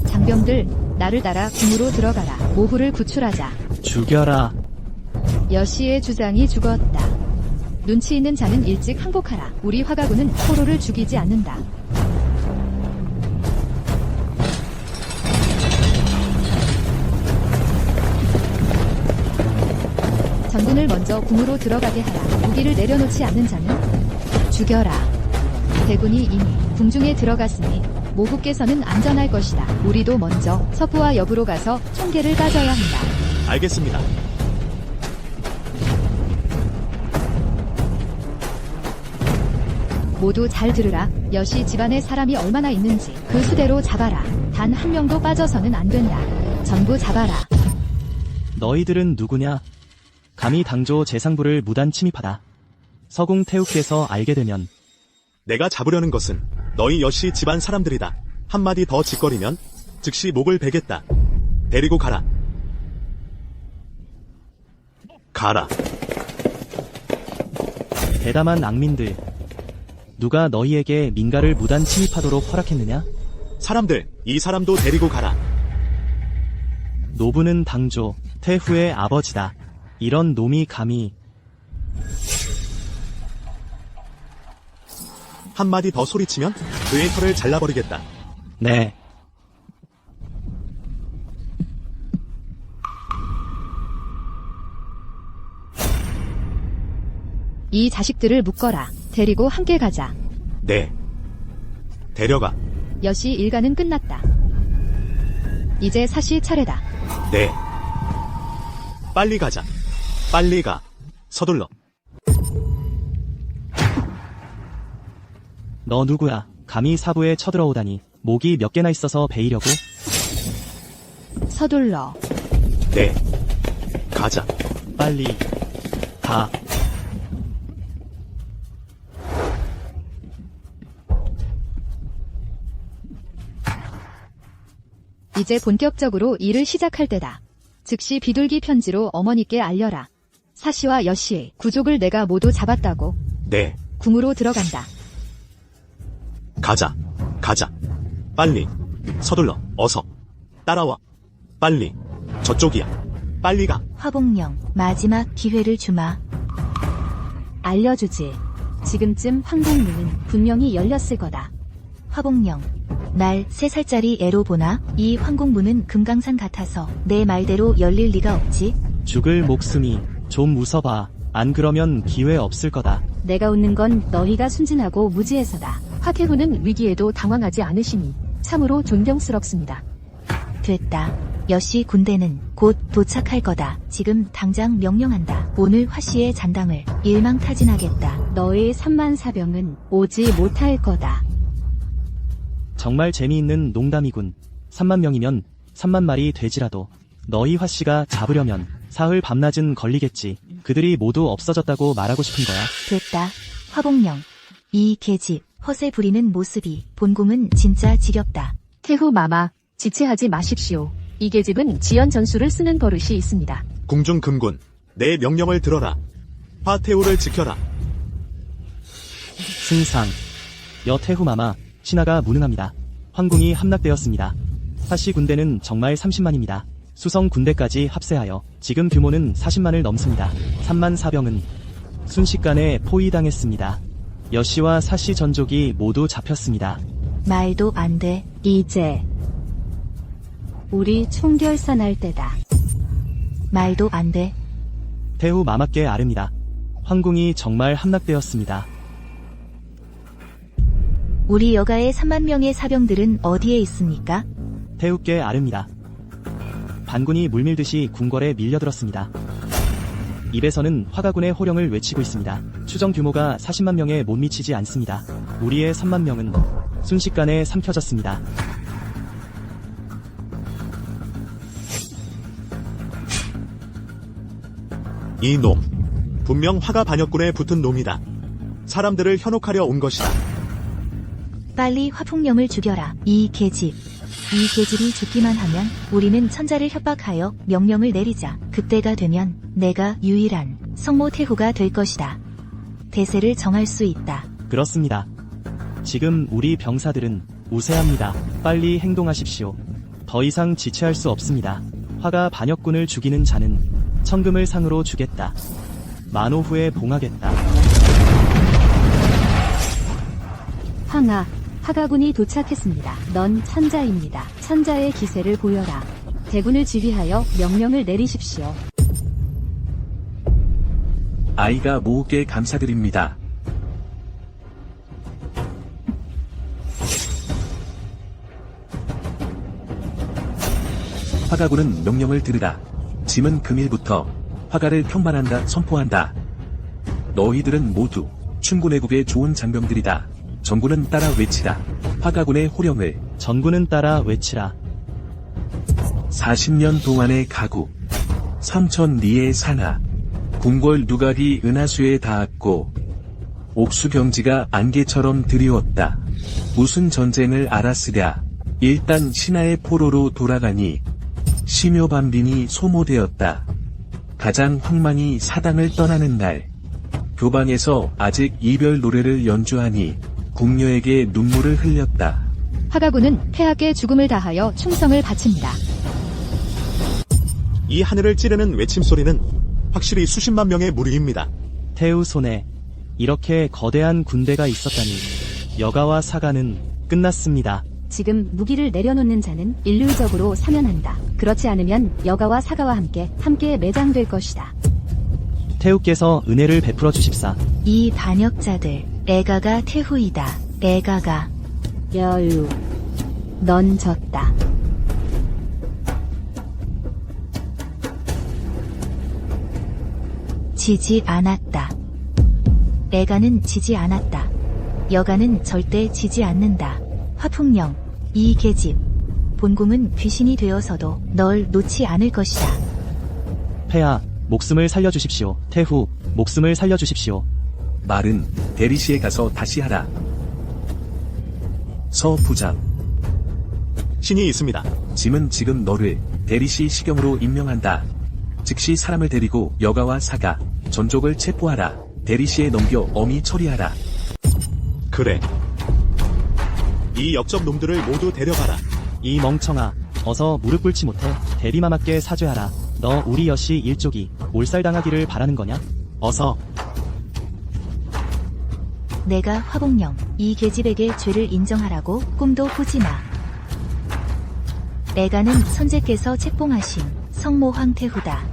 장병들, 나를 따라 궁으로 들어가라. 모후를 구출하자. 죽여라. 여시의 주장이 죽었다. 눈치 있는 자는 일찍 항복하라. 우리 화가군은 포로를 죽이지 않는다. 전군을 먼저 궁으로 들어가게 하라. 무기를 내려놓지 않는 자는 죽여라. 대군이 이미 궁중에 들어갔으니 모국께서는 안전할 것이다. 우리도 먼저 서부와 여부로 가서 총계를 따져야 한다. 알겠습니다. 모두 잘 들으라. 여시 집안에 사람이 얼마나 있는지 그 수대로 잡아라. 단 한 명도 빠져서는 안 된다. 전부 잡아라. 너희들은 누구냐? 감히 당조 재상부를 무단 침입하다. 서궁 태우께서 알게 되면 내가 잡으려는 것은 너희 여시 집안 사람들이다. 한마디 더 짓거리면 즉시 목을 베겠다. 데리고 가라. 가라. 대담한 악민들. 누가 너희에게 민가를 무단 침입하도록 허락했느냐? 사람들, 이 사람도 데리고 가라. 노부는 당조, 태후의 아버지다. 이런 놈이 감히 한마디 더 소리치면 그의 털을 잘라버리겠다. 네. 이 자식들을 묶어라. 데리고 함께 가자. 네. 데려가. 여시 일가는 끝났다. 이제 사시 차례다. 네. 빨리 가자. 빨리 가. 서둘러. 너 누구야? 감히 사부에 쳐들어오다니. 목이 몇 개나 있어서 베이려고? 서둘러. 네. 가자. 빨리 가. 이제 본격적으로 일을 시작할 때다. 즉시 비둘기 편지로 어머니께 알려라. 사시와 여시의 구족을 내가 모두 잡았다고. 네. 궁으로 들어간다. 가자. 가자. 빨리. 서둘러. 어서. 따라와. 빨리. 저쪽이야. 빨리 가. 화복령, 마지막 기회를 주마. 알려주지. 지금쯤 황궁문은 분명히 열렸을 거다. 화복령, 날 3살짜리 애로 보나? 이 황궁문은 금강산 같아서 내 말대로 열릴 리가 없지. 죽을 목숨이 좀 웃어봐. 안 그러면 기회 없을 거다. 내가 웃는 건 너희가 순진하고 무지해서다. 화태후는 위기에도 당황하지 않으시니 참으로 존경스럽습니다. 됐다. 여시 군대는 곧 도착할 거다. 지금 당장 명령한다. 오늘 화씨의 잔당을 일망타진하겠다. 너의 3만 사병은 오지 못할 거다. 정말 재미있는 농담이군. 3만 명이면 3만 마리 돼지라도 너희 화씨가 잡으려면 사흘 밤낮은 걸리겠지. 그들이 모두 없어졌다고 말하고 싶은 거야. 됐다. 화복령, 이 계집, 허세 부리는 모습이 본궁은 진짜 지겹다. 태후 마마, 지체하지 마십시오. 이 계집은 지연 전술을 쓰는 버릇이 있습니다. 궁중 금군. 내 명령을 들어라. 화태후를 지켜라. 승상, 여태후 마마, 신하가 무능합니다. 황궁이 함락되었습니다. 화씨 군대는 정말 30만입니다. 수성 군대까지 합세하여 지금 규모는 40만을 넘습니다. 3만 사병은 순식간에 포위당했습니다. 여씨와 사씨 전족이 모두 잡혔습니다. 말도 안 돼. 이제 우리 총결산할 때다. 말도 안 돼. 태후 마마께 아릅니다. 황궁이 정말 함락되었습니다. 우리 여가의 3만 명의 사병들은 어디에 있습니까? 태후께 아릅니다. 반군이 물밀듯이 궁궐에 밀려들었습니다. 입에서는 화가군의 호령을 외치고 있습니다. 추정 규모가 40만 명에 못 미치지 않습니다. 우리의 3만 명은 순식간에 삼켜졌습니다. 이 놈. 분명 화가 반역군에 붙은 놈이다. 사람들을 현혹하려 온 것이다. 빨리 화풍령을 죽여라. 이 계집. 이 계집이 죽기만 하면 우리는 천자를 협박하여 명령을 내리자. 그때가 되면 내가 유일한 성모 태후가 될 것이다. 대세를 정할 수 있다. 그렇습니다. 지금 우리 병사들은 우세합니다. 빨리 행동하십시오. 더 이상 지체할 수 없습니다. 화가 반역군을 죽이는 자는 천금을 상으로 주겠다. 만호 후에 봉하겠다. 황하, 화가군이 도착했습니다. 넌 천자입니다. 천자의 기세를 보여라. 대군을 지휘하여 명령을 내리십시오. 아이가 모우께 감사드립니다. 화가군은 명령을 들으라. 짐은 금일부터 화가를 평만한다 선포한다. 너희들은 모두 춘군애국의 좋은 장병들이다. 전군은 따라 외치라. 화가군의 호령을 전군은 따라 외치라. 40년 동안의 가구 3,000리의 산하 궁궐 누각이 은하수에 닿았고 옥수경지가 안개처럼 드리웠다. 무슨 전쟁을 알았으랴. 일단 신하의 포로로 돌아가니 심효반빈이 소모되었다. 가장 황망이 사당을 떠나는 날 교방에서 아직 이별 노래를 연주하니 궁녀에게 눈물을 흘렸다. 화가군은 폐하께 죽음을 다하여 충성을 바칩니다. 이 하늘을 찌르는 외침소리는 확실히 수십만 명의 무리입니다. 태우 손에 이렇게 거대한 군대가 있었다니 여가와 사가는 끝났습니다. 지금 무기를 내려놓는 자는 인류적으로 사면한다. 그렇지 않으면 여가와 사가와 함께 매장될 것이다. 태우께서 은혜를 베풀어 주십사. 이 반역자들, 애가가 태후이다. 애가가. 여유, 넌 졌다. 지지 않았다. 애가는 지지 않았다. 여가는 절대 지지 않는다. 화풍령, 이 계집. 본궁은 귀신이 되어서도 널 놓지 않을 것이다. 폐하, 목숨을 살려주십시오. 태후, 목숨을 살려주십시오. 말은 대리시에 가서 다시 하라. 서부장, 신이 있습니다. 짐은 지금 너를 대리시 시경으로 임명한다. 즉시 사람을 데리고 여가와 사가, 전족을 체포하라. 대리시에 넘겨 엄히 처리하라. 그래. 이 역적 놈들을 모두 데려가라. 이 멍청아, 어서 무릎 꿇지 못해 대비마마께 사죄하라. 너 우리 여씨 일족이 몰살당하기를 바라는 거냐? 어서. 내가 화봉령, 이 계집에게 죄를 인정하라고 꿈도 꾸지 마. 애가는 선제께서 책봉하신 성모 황태후다.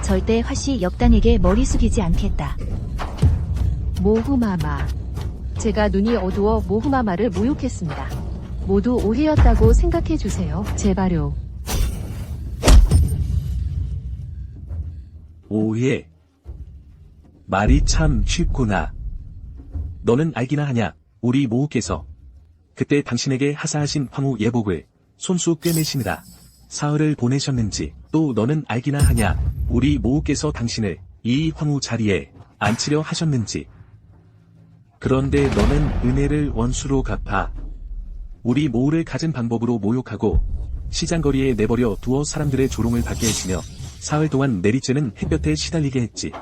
절대 화씨 역당에게 머리 숙이지 않겠다. 모후마마. 제가 눈이 어두워 모후마마를 모욕했습니다. 모두 오해였다고 생각해주세요. 제발요. 오해. 말이 참 쉽구나. 너는 알기나 하냐? 우리 모후께서 그때 당신에게 하사하신 황후 예복을 손수 꿰매시느라 사흘을 보내셨는지 또 너는 알기나 하냐? 우리 모후께서 당신을 이 황후 자리에 앉히려 하셨는지. 그런데 너는 은혜를 원수로 갚아 우리 모후를 갖은 방법으로 모욕하고 시장거리에 내버려 두어 사람들의 조롱을 받게 했으며 사흘 동안 내리쬐는 햇볕에 시달리게 했지.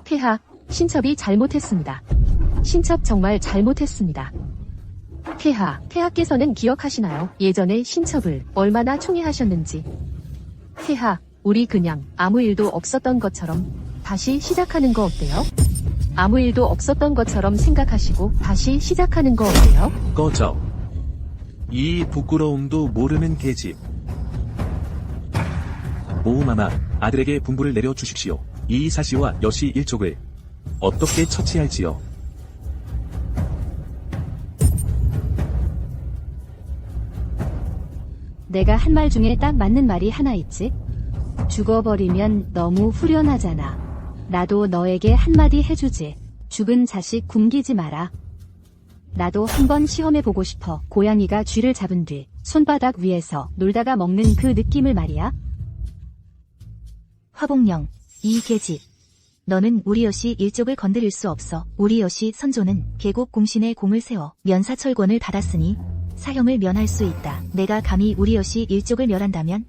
폐하, 신첩이 잘못했습니다. 신첩 정말 잘못했습니다. 폐하께서는 기억하시나요? 예전에 신첩을 얼마나 총애하셨는지. 폐하, 우리 그냥 아무 일도 없었던 것처럼 다시 시작하는 거 어때요? 아무 일도 없었던 것처럼 생각하시고 다시 시작하는 거 어때요? 꺼져. 이 부끄러움도 모르는 계집. 모후마마, 아들에게 분부를 내려 주십시오. 이 사시와 여시 일족을 어떻게 처치할지요? 내가 한 말 중에 딱 맞는 말이 하나 있지? 죽어버리면 너무 후련하잖아. 나도 너에게 한마디 해주지. 죽은 자식 굶기지 마라. 나도 한번 시험해보고 싶어. 고양이가 쥐를 잡은 뒤 손바닥 위에서 놀다가 먹는 그 느낌을 말이야. 화봉령, 이 계집. 너는 우리 여씨 일족을 건드릴 수 없어. 우리 여씨 선조는 계곡 공신에 공을 세워 면사철권을 받았으니 사형을 면할 수 있다. 내가 감히 우리 여씨 일족을 멸한다면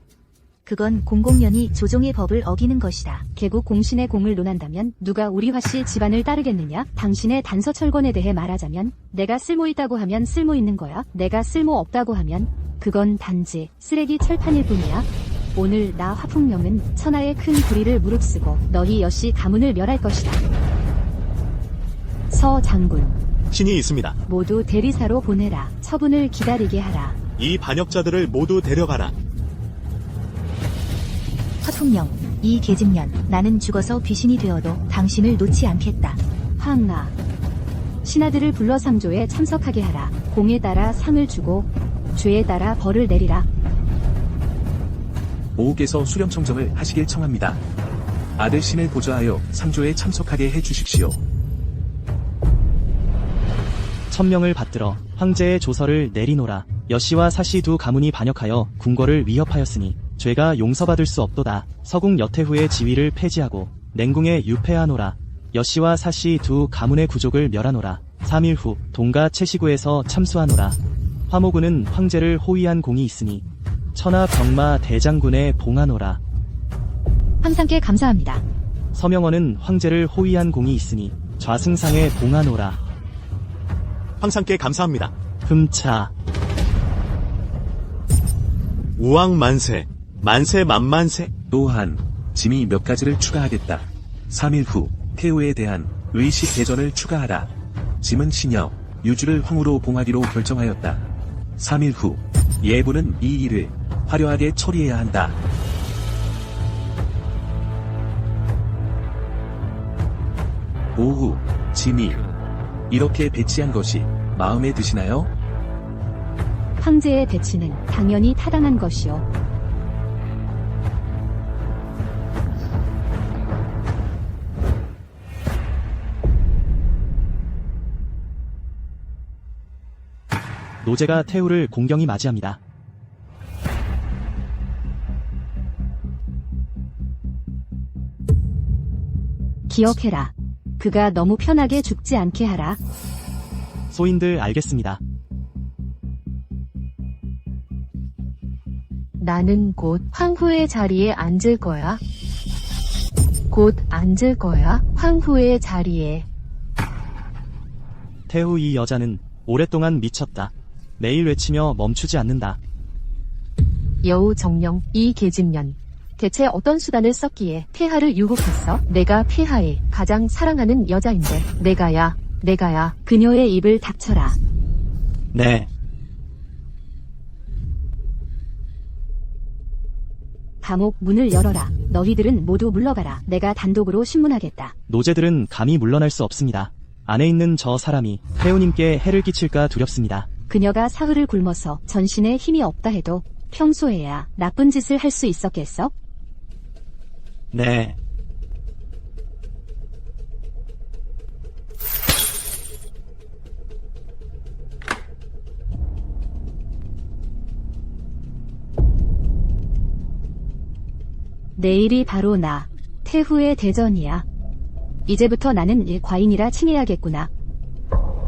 그건 공공연히 조종의 법을 어기는 것이다. 계곡 공신의 공을 논한다면 누가 우리 화씨 집안을 따르겠느냐? 당신의 단서철권에 대해 말하자면 내가 쓸모있다고 하면 쓸모있는 거야. 내가 쓸모없다고 하면 그건 단지 쓰레기 철판일 뿐이야. 오늘 나 화풍령은 천하의 큰 불의를 무릅쓰고 너희 여씨 가문을 멸할 것이다. 서 장군, 신이 있습니다. 모두 대리사로 보내라. 처분을 기다리게 하라. 이 반역자들을 모두 데려가라. 화풍령, 이 계집년, 나는 죽어서 귀신이 되어도 당신을 놓지 않겠다. 황나, 신하들을 불러 상조에 참석하게 하라. 공에 따라 상을 주고 죄에 따라 벌을 내리라. 모국에서 수령 청정을 하시길 청합니다. 아들 신을 보좌하여 상조에 참석하게 해주십시오. 천명을 받들어 황제의 조서를 내리노라. 여씨와 사씨 두 가문이 반역하여 궁궐을 위협하였으니 죄가 용서받을 수 없도다. 서궁 여태후의 지위를 폐지하고 냉궁에 유폐하노라. 여씨와 사씨 두 가문의 구족을 멸하노라. 3일 후 동가 채시구에서 참수하노라. 화모군은 황제를 호위한 공이 있으니 천하 병마 대장군에 봉하노라. 황상께 감사합니다. 서명원은 황제를 호위한 공이 있으니 좌승상에 봉하노라. 황상께 감사합니다. 흠차. 우왕만세, 만세 만만세. 또한 짐이 몇 가지를 추가하겠다. 3일 후 태후에 대한 의식 대전을 추가하라. 짐은 신여, 유주를 황후로 봉하기로 결정하였다. 3일 후 예부는 이 일을 화려하게 처리해야 한다. 오후 짐이 이렇게 배치한 것이 마음에 드시나요? 황제의 배치는 당연히 타당한 것이요. 노제가 태후를 공경히 맞이합니다. 기억해라. 그가 너무 편하게 죽지 않게 하라. 소인들 알겠습니다. 나는 곧 황후의 자리에 앉을 거야. 곧 앉을 거야. 황후의 자리에. 태후 이 여자는 오랫동안 미쳤다. 매일 외치며 멈추지 않는다. 여우 정령, 이 계집년. 대체 어떤 수단을 썼기에 폐하를 유혹했어? 내가 폐하의 가장 사랑하는 여자인데 내가야. 그녀의 입을 닥쳐라. 네. 감옥 문을 열어라. 너희들은 모두 물러가라. 내가 단독으로 신문하겠다. 노제들은 감히 물러날 수 없습니다. 안에 있는 저 사람이 태후님께 해를 끼칠까 두렵습니다. 그녀가 사흘을 굶어서 전신에 힘이 없다 해도 평소에야 나쁜 짓을 할 수 있었겠어? 네. 내일이 바로 나, 태후의 대전이야. 이제부터 나는 과인이라 칭해야겠구나.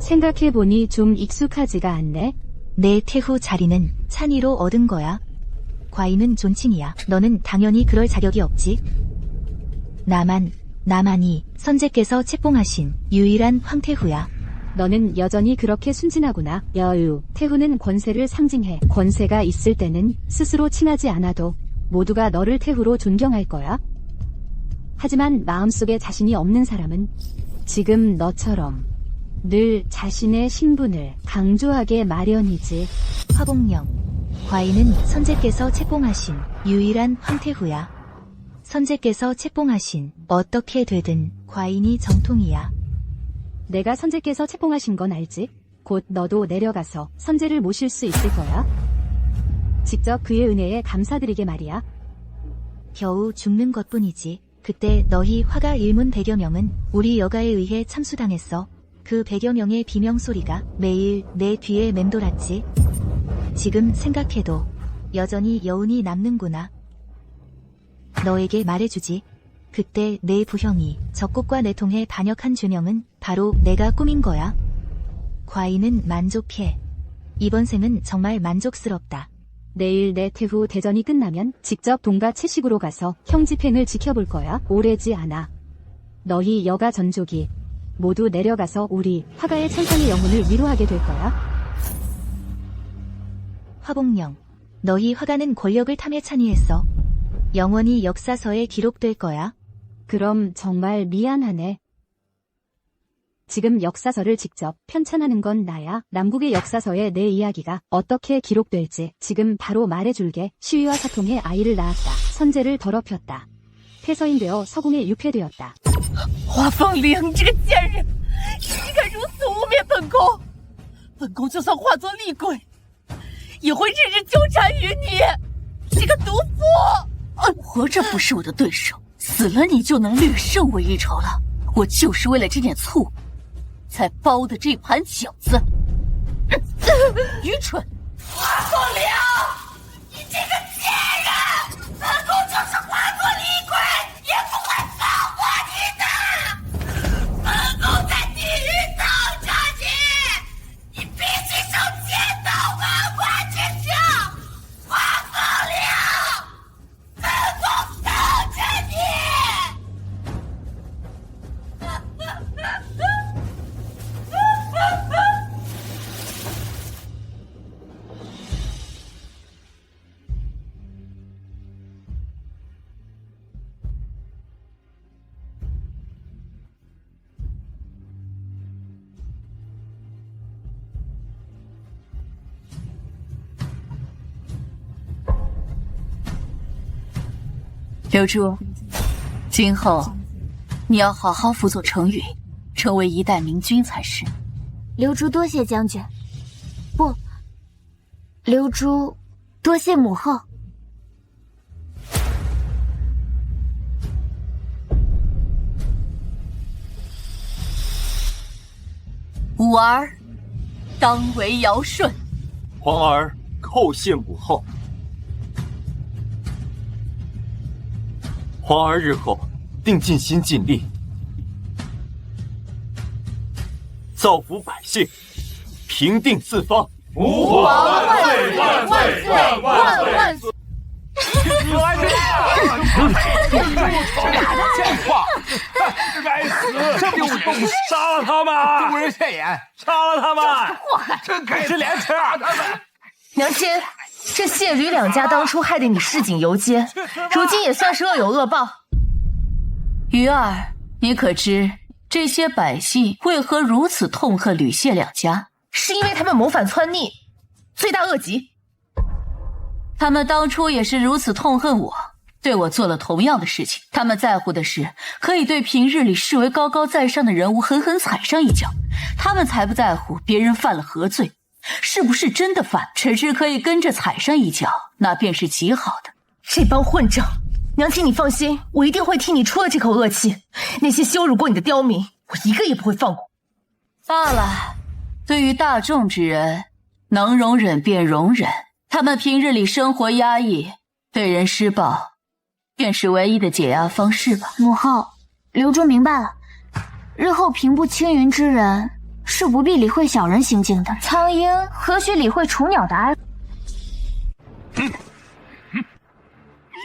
생각해보니 좀 익숙하지가 않네. 내 태후 자리는 찬이로 얻은 거야. 과인은 존칭이야. 너는 당연히 그럴 자격이 없지. 나만이 선제께서 책봉하신 유일한 황태후야. 너는 여전히 그렇게 순진하구나. 여유, 태후는 권세를 상징해. 권세가 있을 때는 스스로 칭하지 않아도 모두가 너를 태후로 존경할 거야. 하지만 마음속에 자신이 없는 사람은 지금 너처럼 늘 자신의 신분을 강조하게 마련이지. 화봉령, 과인은 선제께서 책봉하신 유일한 황태후야. 선제께서 책봉하신 어떻게 되든 과인이 정통이야. 내가 선제께서 책봉하신 건 알지? 곧 너도 내려가서 선제를 모실 수 있을 거야. 직접 그의 은혜에 감사드리게 말이야. 겨우 죽는 것뿐이지. 그때 너희 화가 1문 100여 명은 우리 여가에 의해 참수당했어. 그 100여 명의 비명소리가 매일 내 뒤에 맴돌았지. 지금 생각해도 여전히 여운이 남는구나. 너에게 말해주지. 그때 내 부형이 적국과 내통해 반역한 준영은 바로 내가 꾸민 거야. 과인은 만족해. 이번 생은 정말 만족스럽다. 내일 내 태후 대전이 끝나면 직접 동가 채식으로 가서 형 집행을 지켜볼 거야. 오래지 않아. 너희 여가 전족이 모두 내려가서 우리 화가의 천상의 영혼을 위로하게 될 거야. 화봉령, 너희 화가는 권력을 탐해 찬이했어. 영원히 역사서에 기록될 거야. 그럼 정말 미안하네. 지금 역사서를 직접 편찬하는 건 나야. 남국의 역사서에 내 이야기가 어떻게 기록될지 지금 바로 말해줄게. 시위와 사통에 아이를 낳았다. 선제를 더럽혔다. 폐서인 되어 서궁에 유폐되었다. 华凤玲，你这个贱人，你敢如此污蔑本宫！本宫就算化作厉鬼，也会日日纠缠于你！这个毒妇！活着不是我的对手，死了你就能略胜我一筹了。我就是为了这点醋，才包的这盘饺子。愚蠢！华凤玲，你这个贱人！本宫就是化作厉鬼，也不会放过你的！本宫在地狱等着你，你必须受千刀万剐之刑！华凤玲，本宫等着你！刘珠，今后你要好好辅佐程允，成为一代明君才是。刘珠多谢将军，不，刘珠多谢母后。吾儿当为尧舜。皇儿叩谢母后。皇儿日后定尽心尽力，造福百姓，平定四方。吾王万岁万岁万万岁！贱话！该死！这就是动武！杀了他们！丢人现眼！杀了他们！祸害！真该是廉耻！娘亲，这谢吕两家当初害得你市井游街，如今也算是恶有恶报。鱼儿，你可知这些百姓为何如此痛恨吕谢两家？是因为他们谋反篡逆，罪大恶极。他们当初也是如此痛恨我，对我做了同样的事情。他们在乎的是可以对平日里视为高高在上的人物狠狠踩上一脚，他们才不在乎别人犯了何罪，是不是真的犯，只是可以跟着踩上一脚，那便是极好的。这帮混账，娘亲你放心，我一定会替你出了这口恶气。那些羞辱过你的刁民，我一个也不会放过。罢了，对于大众之人，能容忍便容忍。他们平日里生活压抑，对人施暴，便是唯一的解压方式吧。母后，刘珠明白了，日后平步青云之人是不必理会小人行径的。苍鹰何须理会雏鸟的哀？哎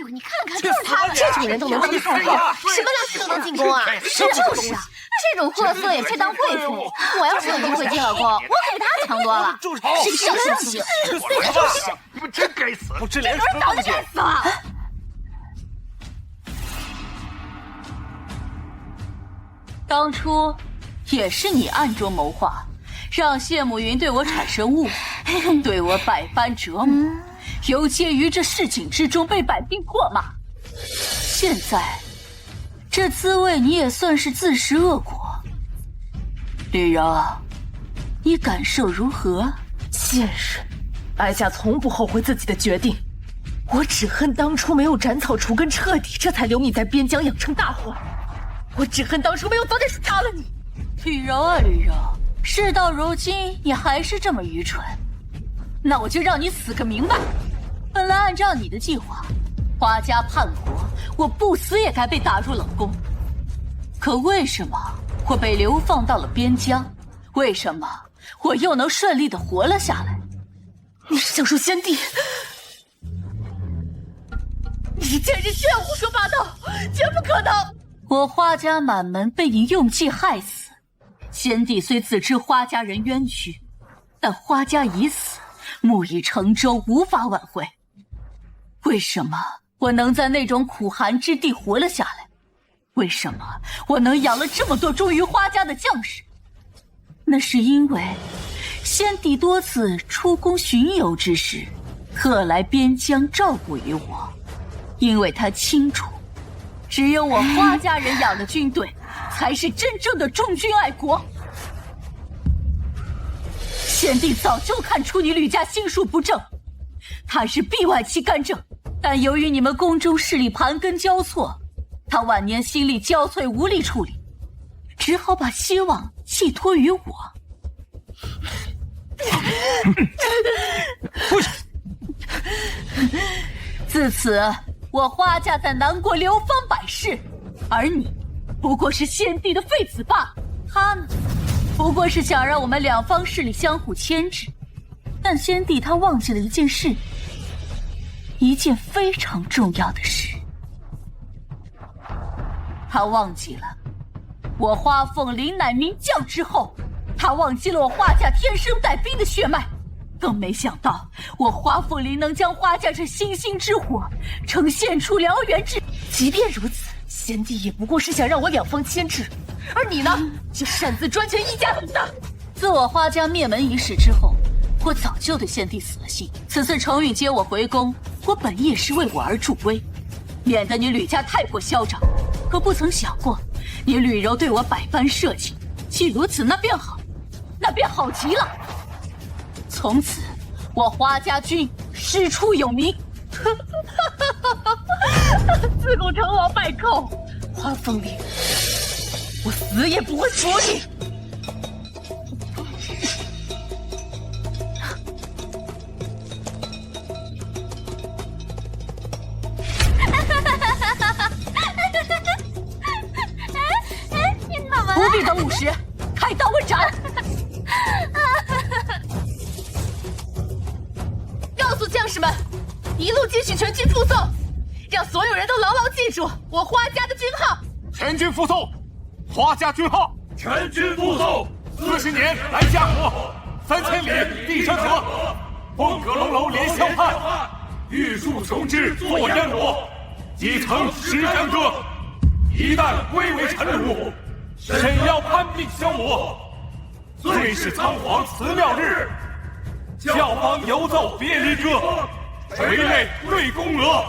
呦，你看看，就是他们这种人都能当太后，什么垃圾都能进宫啊！就是啊，这种货色也配当贵妇？我要是有机会进了宫，我可比他强多了。住手！是个小心机。你们真该死！不知廉耻的早就该死了。当初也是你暗中谋划，让谢慕云对我产生误会，对我百般折磨，游街于这市井之中被百病唾骂。现在这滋味你也算是自食恶果。吕柔，你感受如何？贱人，哀家从不后悔自己的决定，我只恨当初没有斩草除根彻底，这才留你在边疆养成大患。我只恨当初没有早点杀了你。吕柔啊吕柔，事到如今你还是这么愚蠢，那我就让你死个明白。本来按照你的计划，花家叛国，我不死也该被打入冷宫。可为什么我被流放到了边疆？为什么我又能顺利的活了下来？你是想说先帝？你简直是胡说八道，绝不可能！我花家满门被你用计害死，先帝虽自知花家人冤屈，但花家已死，木已成舟，无法挽回。为什么我能在那种苦寒之地活了下来？为什么我能养了这么多忠于花家的将士？那是因为先帝多次出宫巡游之时，特来边疆照顾于我，因为他清楚，只有我花家人养的军队，才是真正的忠君爱国。先帝早就看出你吕家心术不正，他是必剜其干政，但由于你们宫中势力盘根交错，他晚年心力交瘁，无力处理，只好把希望寄托于我。自此，我花家在南国流芳百世，而你不过是先帝的废子罢了。他呢，不过是想让我们两方势力相互牵制。但先帝他忘记了一件事，一件非常重要的事。他忘记了我花凤林乃名将之后，他忘记了我花家天生带兵的血脉，更没想到我花凤林能将花家这星星之火呈现出燎原之。即便如此，先帝也不过是想让我两方牵制，而你呢，就擅自专权一家独大。自我花家灭门一事之后，我早就对先帝死了心。此次程允接我回宫，我本意也是为我而助威，免得你吕家太过嚣张。可不曾想过，你吕柔对我百般设计，既如此，那便好，那便好极了。从此，我花家军师出有名。自古成王败寇，花凤林，我死也不会服你。不必等50，开刀问斩！告诉将士们，一路继续全军复送，让所有人都牢牢记住我花家的军号。全军复送，花家军号，全军复送。40年来下河，3000里地山河，凤阁龙楼连相盼，玉树琼枝作烟罗，几曾诗干戈，一旦归为臣虏，沈要叛命相磨，最是仓皇辞庙日，教坊犹奏别离歌，垂泪对宫娥。